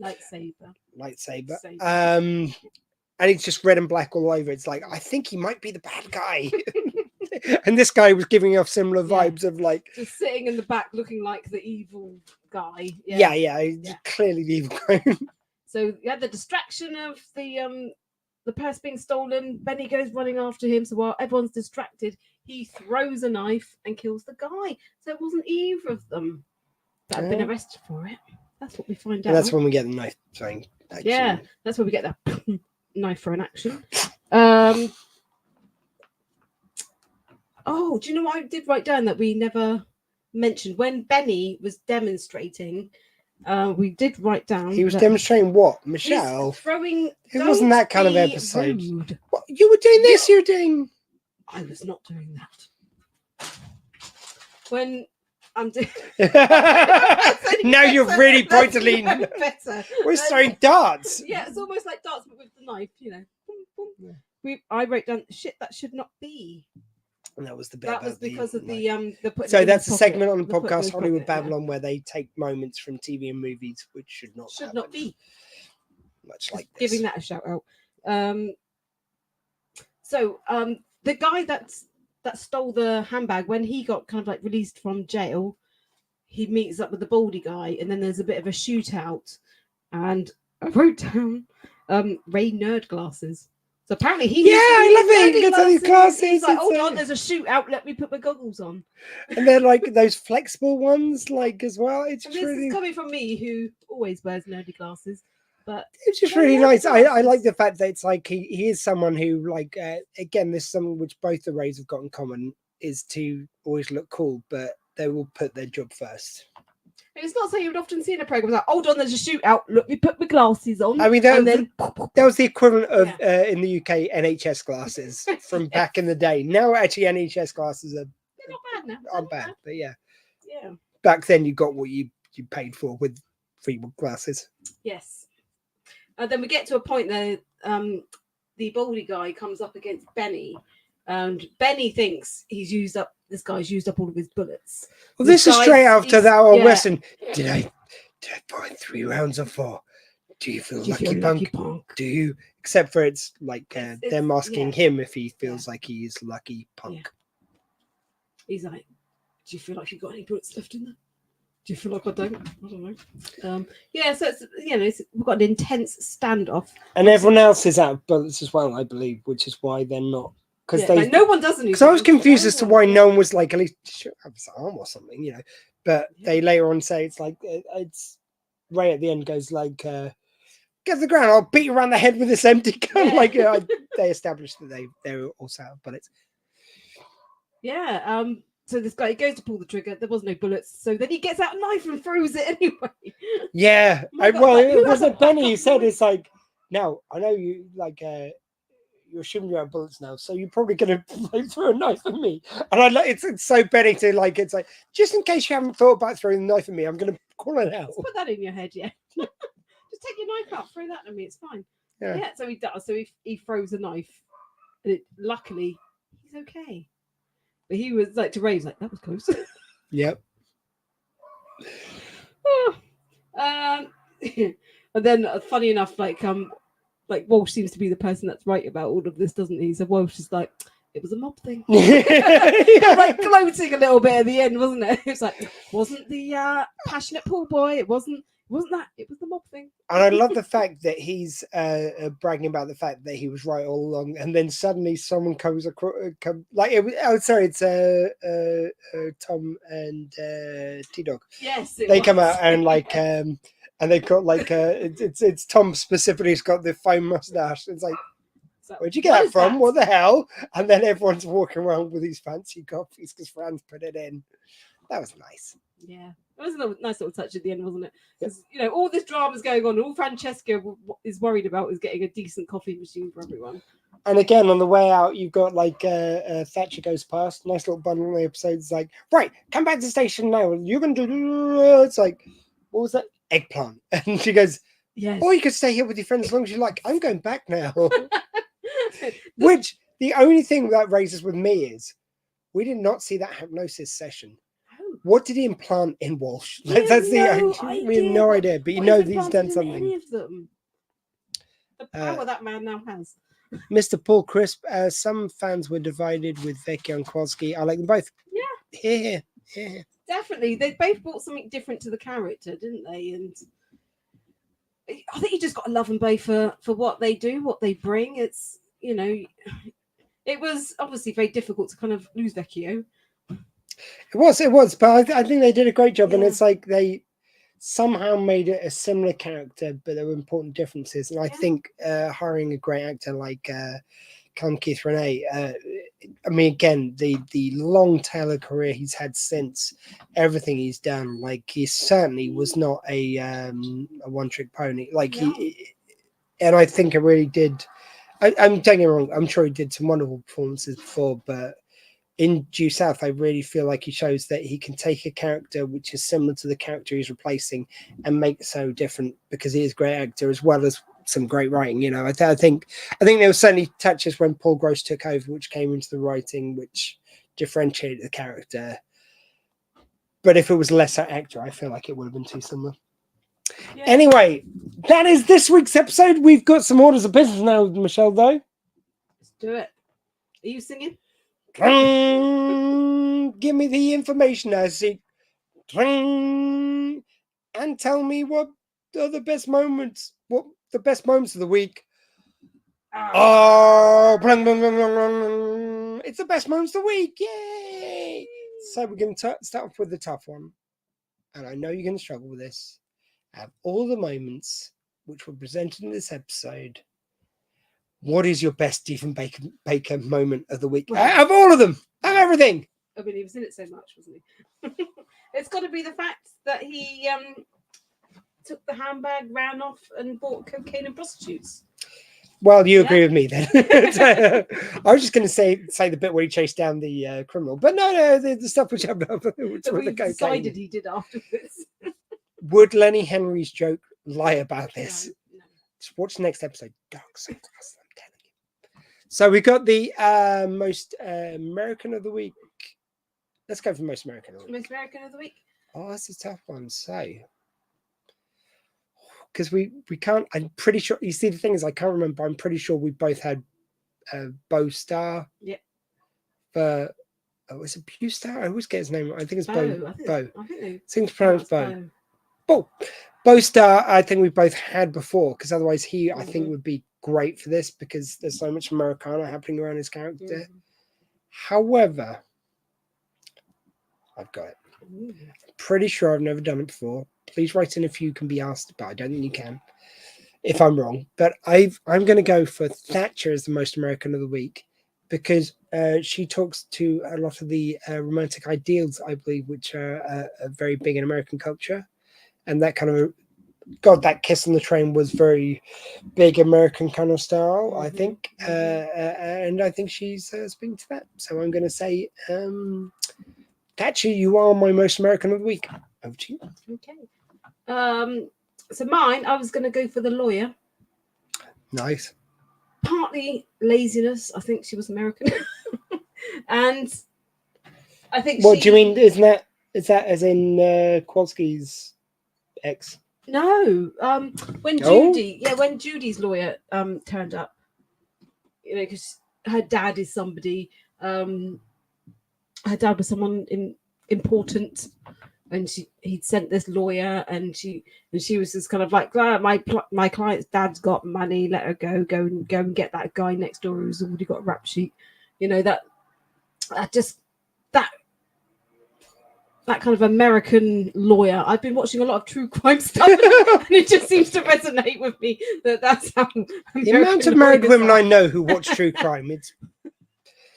Speaker 6: And he's just red and black all over. It's like, I think he might be the bad guy. And this guy was giving off similar vibes of like
Speaker 7: Just sitting in the back looking like the evil guy.
Speaker 6: he's clearly the evil guy.
Speaker 7: So you had the distraction of the purse being stolen. Benny goes running after him. So while everyone's distracted, he throws a knife and kills the guy. So it wasn't either of them that had been arrested for it. That's what we find out.
Speaker 6: And that's when we get the knife thing.
Speaker 7: Yeah, that's where we get that knife throw in action. Oh, do you know what I did write down that we never mentioned? When Benny was demonstrating, we did write down.
Speaker 6: He was
Speaker 7: that
Speaker 6: demonstrating what?
Speaker 7: he's
Speaker 6: Michelle?
Speaker 7: throwing.
Speaker 6: It wasn't that kind of
Speaker 7: Don't be
Speaker 6: episode.
Speaker 7: rude.
Speaker 6: What, you were doing this, you were doing.
Speaker 7: I was not doing that. When I'm doing.
Speaker 6: Now you're really pointedly.
Speaker 7: Better.
Speaker 6: We're throwing darts.
Speaker 7: Yeah, it's almost like darts, but with the knife, Boom, boom. I wrote down shit that should not be.
Speaker 6: And that was the bit.
Speaker 7: That was
Speaker 6: about
Speaker 7: because of
Speaker 6: knife.
Speaker 7: the putting
Speaker 6: So
Speaker 7: it in
Speaker 6: that's
Speaker 7: the
Speaker 6: a
Speaker 7: pocket,
Speaker 6: segment on the
Speaker 7: putting it in
Speaker 6: podcast
Speaker 7: his
Speaker 6: Hollywood
Speaker 7: pocket, yeah.
Speaker 6: Babylon where they take moments from TV and movies which should not
Speaker 7: be.
Speaker 6: Much like this.
Speaker 7: Giving that a shout out. So the guy that stole the handbag, when he got kind of like released from jail, he meets up with the baldy guy, and then there's a bit of a shootout. And I wrote down Ray nerd glasses. So apparently
Speaker 6: I love it. He gets all these glasses.
Speaker 7: He's like,
Speaker 6: It's,
Speaker 7: hold on, there's a shootout. Let me put my goggles on.
Speaker 6: And they're like those flexible ones, like as well. It's
Speaker 7: And
Speaker 6: just
Speaker 7: this
Speaker 6: really,
Speaker 7: is coming from me, who always wears nerdy glasses. But
Speaker 6: it's just
Speaker 7: they're
Speaker 6: really
Speaker 7: nerd
Speaker 6: nice. I
Speaker 7: glasses.
Speaker 6: like the fact that it's like he is someone who, like, again, this is something which both the Rays have got in common is to always look cool, but they will put their job first.
Speaker 7: it's not something you would often see in a program. Like, hold on, there's a shootout. Look, me put my glasses on.
Speaker 6: I mean, that was the equivalent of in the UK NHS glasses from back in the day. Now, actually, NHS glasses are
Speaker 7: They're not bad now.
Speaker 6: aren't bad, but yeah,
Speaker 7: Yeah.
Speaker 6: back then you got what you paid for with free glasses.
Speaker 7: Yes. Then we get to a point there. The baldy guy comes up against Benny, and Benny thinks this guy's used up all of his bullets.
Speaker 6: Well,
Speaker 7: This
Speaker 6: this is
Speaker 7: guy's-
Speaker 6: straight after
Speaker 7: he's-
Speaker 6: that old
Speaker 7: yeah.
Speaker 6: Western. Did I find 3 rounds or 4? Do you feel
Speaker 7: Do you
Speaker 6: lucky,
Speaker 7: feel
Speaker 6: punk?
Speaker 7: lucky, punk?
Speaker 6: Do you? Except for it's like
Speaker 7: It's-
Speaker 6: them asking
Speaker 7: yeah.
Speaker 6: him if he feels like he is lucky, punk.
Speaker 7: Yeah. He's like, do you feel like you've got any bullets left in there? Do you feel like I don't? I don't know. Yeah, so it's we've got an intense standoff.
Speaker 6: And everyone else is out of bullets as well, I believe, which is why they're not. Because
Speaker 7: Yeah, like, no one does anything.
Speaker 6: Because I was confused as to why
Speaker 7: one.
Speaker 6: no one was like, at least should have his arm or something, But they later on say it's like it's Ray at the end goes like, get to the ground, I'll beat you around the head with this empty gun.
Speaker 7: Yeah.
Speaker 6: Like they established that they're also out of bullets.
Speaker 7: Yeah. So this guy goes to pull the trigger. There was no bullets. So then he gets out a knife and throws it anyway.
Speaker 6: Yeah.
Speaker 7: Oh my God,
Speaker 6: Well,
Speaker 7: like, who
Speaker 6: it
Speaker 7: has
Speaker 6: was
Speaker 7: a
Speaker 6: like Benny who
Speaker 7: backup
Speaker 6: said
Speaker 7: knife?
Speaker 6: it's like, now I know you like you're assuming you have bullets now, so you're probably going to like, throw a knife at me. And I like it's so Benny to like it's like just in case you haven't thought about throwing the knife at me, I'm going to call it out.
Speaker 7: Just put that in your head, yeah. Just take your knife out, throw that at me. It's fine. Yeah. So he does. So he throws a knife, and luckily he's okay. But he was like to Ray's like that was close.
Speaker 6: Yep.
Speaker 7: And then funny enough, like Walsh seems to be the person that's right about all of this, doesn't he? So Walsh is like, it was a mob thing. Like gloating a little bit at the end, wasn't it? It was like, wasn't the passionate pool boy? It wasn't that. It was the mob thing.
Speaker 6: And I love the fact that he's bragging about the fact that he was right all along, and then suddenly someone comes across, like it was. Oh, sorry, it's Tom and T-Dog.
Speaker 7: Yes,
Speaker 6: they come out and like and they've got like it's Tom specifically. He's got the foam mustache. It's like, where'd you get that from? What the hell? And then everyone's walking around with these fancy coffees because Fran's put it in. That was nice.
Speaker 7: Yeah. It was a nice little touch at the end, wasn't it? Because, you know, all this drama's going on. All Francesca is worried about is getting a decent coffee machine for everyone.
Speaker 6: And again, on the way out, you've got like Thatcher goes past. Nice little bundle of the episodes. Like, right, come back to the station now. You're going to do... It's like, what was that? Eggplant. And she goes,
Speaker 7: yes.
Speaker 6: Or you could stay here with your friends as long as you like. I'm going back now. Which, the only thing that raises with me is, we did not see that hypnosis session. What did he implant in Walsh? We have no idea, but you know he's done something.
Speaker 7: Any of them. The power that man now has.
Speaker 6: Mr. Paul Crisp, some fans were divided with Vicky and Kowalski. I like them both. Yeah. Yeah.
Speaker 7: Definitely. They both brought something different to the character, didn't they? And I think you just got to love them both for what they do, what they bring. It's, you know, it was obviously very difficult to kind of lose Vecchio.
Speaker 6: It was, but I think they did a great job, and it's like they somehow made it a similar character, but there were important differences. And I think hiring a great actor like Keith Renee, I mean, again, the long tail of career he's had since, everything he's done, like he certainly was not a one-trick pony. Like and I think it really did. I'm taking it wrong. I'm sure he did some wonderful performances before, but in Due South, I really feel like he shows that he can take a character which is similar to the character he's replacing and make it so different because he is a great actor as well as some great writing. You know, I think there were certainly touches when Paul Gross took over, which came into the writing, which differentiated the character. But if it was a lesser actor, I feel like it would have been too similar. Yeah. Anyway, that is this week's episode. We've got some orders of business now, Michelle, though.
Speaker 7: Let's do it. Are you singing?
Speaker 6: Give me the information I seek. And tell me what are the best moments. What the best moments of the week. It's the best moments of the week. Yay! So we're going to start off with the tough one. And I know you're going to struggle with this. Out of all the moments which were presented in this episode, what is your best Stephen Baker moment of the week? Of all of them, of everything.
Speaker 7: I mean, he was in it so much, wasn't he? It's got to be the fact that he took the handbag, ran off, and bought cocaine and prostitutes.
Speaker 6: Well, you agree with me then. I was just going to say the bit where he chased down the criminal, but no, the stuff which happened with the cocaine.
Speaker 7: Decided he did afterwards.
Speaker 6: Would Lenny Henry's joke lie about this?
Speaker 7: No.
Speaker 6: Just watch the next episode. Dark Sunglasses, I'm telling you. So we got the most American of the week. Let's go for most American of the week.
Speaker 7: Most American of the week.
Speaker 6: Oh, that's a tough one. So, because we can't. I'm pretty sure. You see, the thing is, I can't remember. I'm pretty sure we both had Bo Star.
Speaker 7: Yeah.
Speaker 6: For was it Bew Star? I always get his name. I think it's Bo.
Speaker 7: I think
Speaker 6: it's pronounced Bo. Bo Star, I think we both had before, because otherwise I think, would be great for this because there's so much Americana happening around his character. Mm-hmm. However, I've got it. I'm pretty sure I've never done it before. Please write in if you can be asked, but I don't think you can, if I'm wrong. But I'm going to go for Thatcher as the most American of the week because she talks to a lot of the romantic ideals, I believe, which are very big in American culture. And that kind of God, that kiss on the train was very big American kind of style, I think. And I think she's speaking to that. So I'm going to say, Thatcher, you are my most American of the week. Over to you.
Speaker 7: Okay. So mine, I was going to go for the lawyer.
Speaker 6: Nice.
Speaker 7: Partly laziness. I think she was American. And I think
Speaker 6: What do you mean? Is that as in Kowalski's ex?
Speaker 7: No. When Judy's lawyer turned up, because her dad is somebody. Her dad was someone important, and he'd sent this lawyer, and she was just kind of like, my client's dad's got money, let her go and get that guy next door who's already got a rap sheet. That kind of American lawyer. I've been watching a lot of true crime stuff, and it just seems to resonate with me that's how
Speaker 6: the amount of American women I know who watch true crime. It's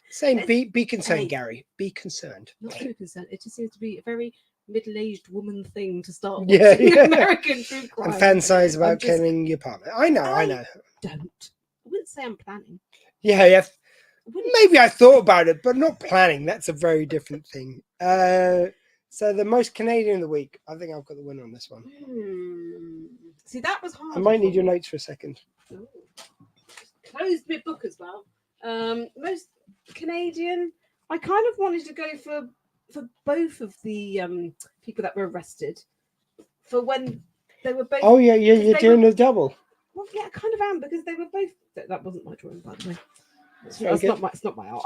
Speaker 6: saying be concerned, Gary. Be concerned.
Speaker 7: Not too concerned. It just seems to be a very middle-aged woman thing to start watching American true crime.
Speaker 6: And fantasize about killing your partner. I know.
Speaker 7: I wouldn't say I'm planning.
Speaker 6: Yeah. Maybe I thought about it, but not planning. That's a very different thing. So the most Canadian of the week. I think I've got the winner on this one.
Speaker 7: See, that was hard.
Speaker 6: I might need your notes for a second.
Speaker 7: Ooh. Closed my book as well. Most Canadian. I kind of wanted to go for both of the people that were arrested for when they were both.
Speaker 6: Oh yeah, you're doing a double.
Speaker 7: Well, yeah, I kind of am because they were both. That wasn't my drawing, by the way. It's not my art.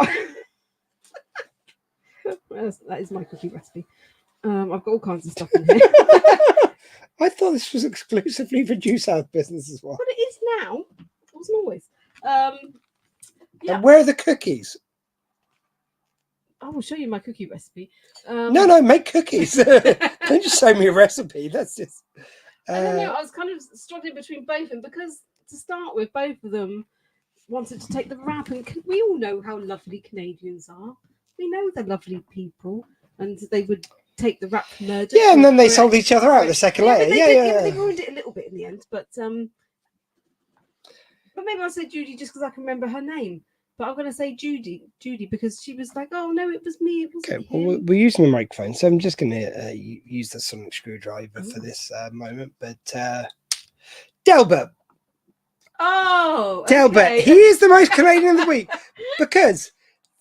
Speaker 7: That is my cookie recipe. I've got all kinds of stuff in here.
Speaker 6: I thought this was exclusively for Due South business as well.
Speaker 7: But it is now. It wasn't always. Yeah.
Speaker 6: And where are the cookies?
Speaker 7: I will show you my cookie recipe.
Speaker 6: No, make cookies. Don't just show me a recipe. That's just.
Speaker 7: I don't know. I was kind of struggling between both, and because to start with, both of them wanted to take the rap, and we all know how lovely Canadians are. We know they're lovely people, and they would take the rap murder.
Speaker 6: Yeah, and then they sold each other out the second layer. Yeah.
Speaker 7: They ruined it a little bit in the end, but maybe I'll say Judy just because I can remember her name. But I'm going to say Judy, because she was like, "Oh no, it was me." It wasn't him.
Speaker 6: Well, we're using the microphone, so I'm just going to use the sonic screwdriver for this moment. But Delbert.
Speaker 7: Oh,
Speaker 6: Delbert. He is the most Canadian of the week because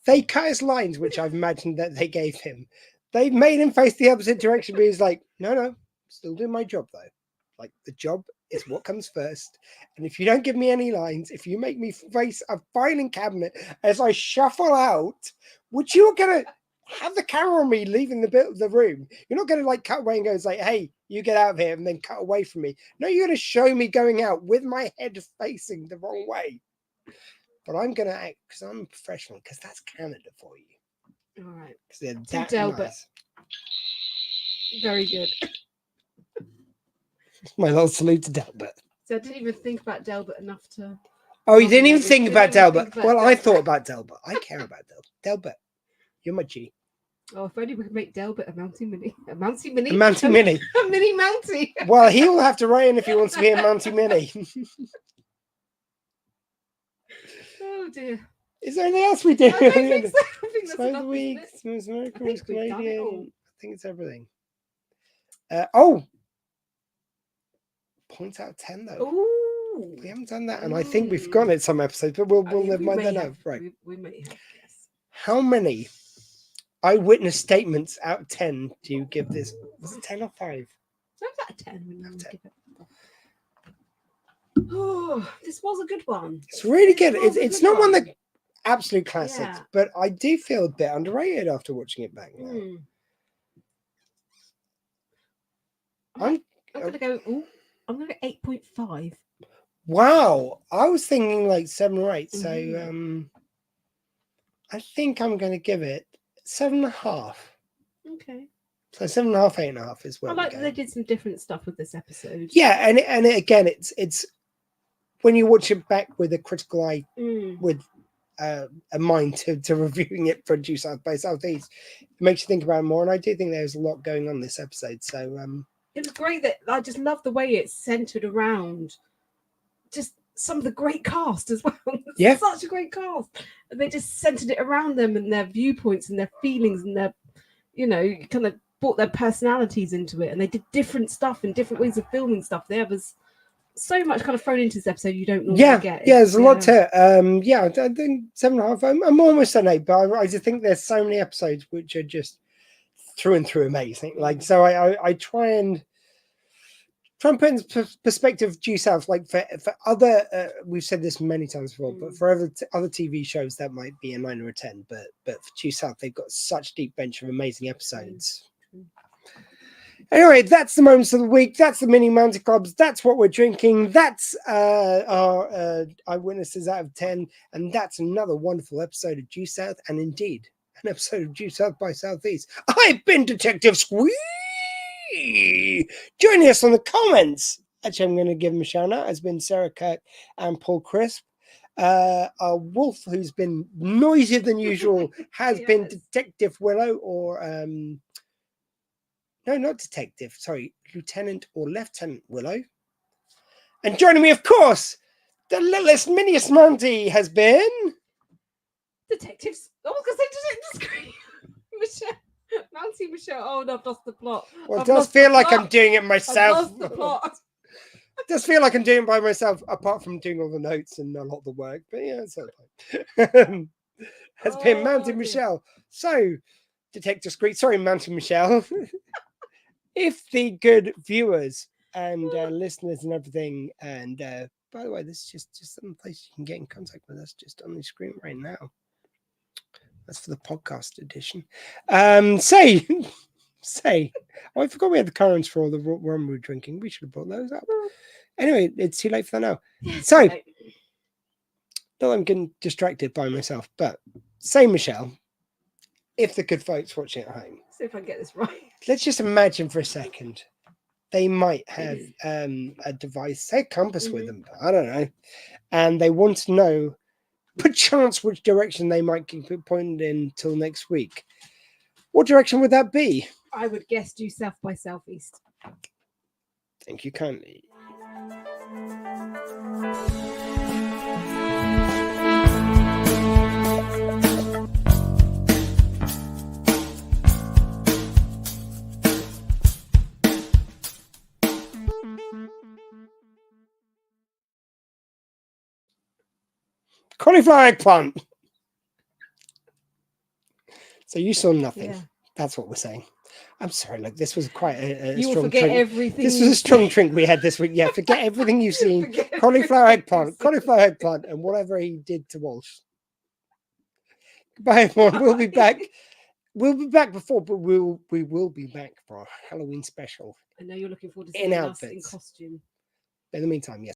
Speaker 6: they cut his lines, which I've imagined that they gave him. They made him face the opposite direction, but he's like, no, still doing my job though. Like the job is what comes first. And if you don't give me any lines, if you make me face a filing cabinet as I shuffle out, which you're going to have the camera on me leaving the room. You're not going to like cut away and go like, hey, you get out of here and then cut away from me. No, you're going to show me going out with my head facing the wrong way. But I'm going to act because I'm a professional because that's Canada for you.
Speaker 7: All right.
Speaker 6: To
Speaker 7: Delbert.
Speaker 6: Nice.
Speaker 7: Very good.
Speaker 6: My little salute to Delbert.
Speaker 7: So I didn't even think about Delbert enough to.
Speaker 6: Oh, you didn't even think about Delbert?
Speaker 7: Well,
Speaker 6: Well, I thought about Delbert. I care about Delbert. Delbert, you're my G.
Speaker 7: Oh, if only we could make Delbert a Mountie Mini. A Mountie Mini?
Speaker 6: A Mountie Mini.
Speaker 7: A Mini Mountie.
Speaker 6: Well, he will have to write in if he wants to be a Mountie Mini.
Speaker 7: Oh, dear.
Speaker 6: Is there anything else we do?
Speaker 7: I don't think so. I think that's
Speaker 6: Smoke
Speaker 7: enough,
Speaker 6: the week,
Speaker 7: isn't it?
Speaker 6: Smooth American,
Speaker 7: I think we've done it all.
Speaker 6: Canadian. I think it's everything. Points out of 10 though.
Speaker 7: Ooh.
Speaker 6: We haven't done that, and I think we've forgotten it some episodes, but we'll never mind that out. Right.
Speaker 7: We may have, yes.
Speaker 6: How many eyewitness statements out of 10 do you give this? Was it 10 or 5?
Speaker 7: So is that a 10? When you
Speaker 6: 10.
Speaker 7: give it? Oh, this was a good one.
Speaker 6: It's really good.
Speaker 7: This was a
Speaker 6: It's
Speaker 7: good
Speaker 6: not one that absolute classics,
Speaker 7: Yeah.
Speaker 6: but I do feel a bit underrated after watching it back now.
Speaker 7: Hmm.
Speaker 6: I'm
Speaker 7: going to go. Ooh, I'm going to go 8.5.
Speaker 6: Wow, I was thinking like 7 or 8. So I think I'm going to give it 7.5.
Speaker 7: Okay.
Speaker 6: So 7.5, 8.5 is where
Speaker 7: I like
Speaker 6: we
Speaker 7: that
Speaker 6: go.
Speaker 7: they did some different stuff with this episode.
Speaker 6: Yeah, and again, it's when you watch it back with a critical eye, with a mind to reviewing it for Due South by Southeast, it makes you think about it more. And I do think there's a lot going on this episode. So
Speaker 7: it was great that I just love the way it's centered around just some of the great cast as well.
Speaker 6: Yeah.
Speaker 7: Such a great cast. And they just centered it around them and their viewpoints and their feelings and their, kind of brought their personalities into it. And they did different stuff and different ways of filming stuff. There was so much kind of thrown into this episode you don't normally get.
Speaker 6: Yeah, there's a lot to it. I think 7.5. I'm almost an 8, but I just think there's so many episodes which are just through and through amazing. Like, so I try and put in perspective due south, like for other we've said this many times before, but for other TV shows that might be a 9 or a 10, but for due south they've got such deep bench of amazing episodes. Anyway, that's the moments of the week. That's the mini Mountie Clubs. That's what we're drinking. That's our eyewitnesses out of 10, and that's another wonderful episode of Due South, and indeed an episode of Due South by Southeast. I've been Detective Squee. Joining us on the comments, actually I'm going to give him a shout out, has been Sarah Kirk and Paul Crisp. Our Wolf, who's been noisier than usual, has been Detective Willow, or no, not Detective, sorry, Lieutenant or Lieutenant Willow. And joining me, of course, the littlest, miniest Mountie has been
Speaker 7: Detectives. I was going to say Detective Michelle. Mountie Michelle. Oh no, I've lost the plot.
Speaker 6: Well, it does feel like I'm doing it myself.
Speaker 7: I've lost the plot.
Speaker 6: It does feel like I'm doing it by myself, apart from doing all the notes and a lot of the work. But yeah, it's okay. Has been Mountie Michelle. So, Detective Squee, sorry, Mountie Michelle. If the good viewers and listeners and everything, and by the way, this is just some place you can get in contact with us just on the screen right now. That's for the podcast edition. Say, oh, I forgot we had the currants for all the rum we were drinking. We should have brought those up. Anyway, it's too late for that now. So, not I'm getting distracted by myself, but say, Michelle, if the good folks watching at home,
Speaker 7: see if I get this right.
Speaker 6: Let's just imagine for a second they might have a device, say a compass with them, I don't know, and they want to know perchance which direction they might keep it pointed in till next week. What direction would that be?
Speaker 7: I would guess due south by southeast.
Speaker 6: Thank you kindly. Cauliflower eggplant. So you saw nothing. Yeah. That's what we're saying. I'm sorry. Look, this was quite a
Speaker 7: you
Speaker 6: strong
Speaker 7: forget
Speaker 6: drink.
Speaker 7: Everything.
Speaker 6: This was a strong drink we had this week. Yeah, forget everything you've seen. Cauliflower eggplant, and whatever he did to Walsh. Goodbye, everyone. We'll be back. We'll be back before, but we will be back for our Halloween special.
Speaker 7: I know you're looking forward to seeing us in costume.
Speaker 6: In the meantime, yes.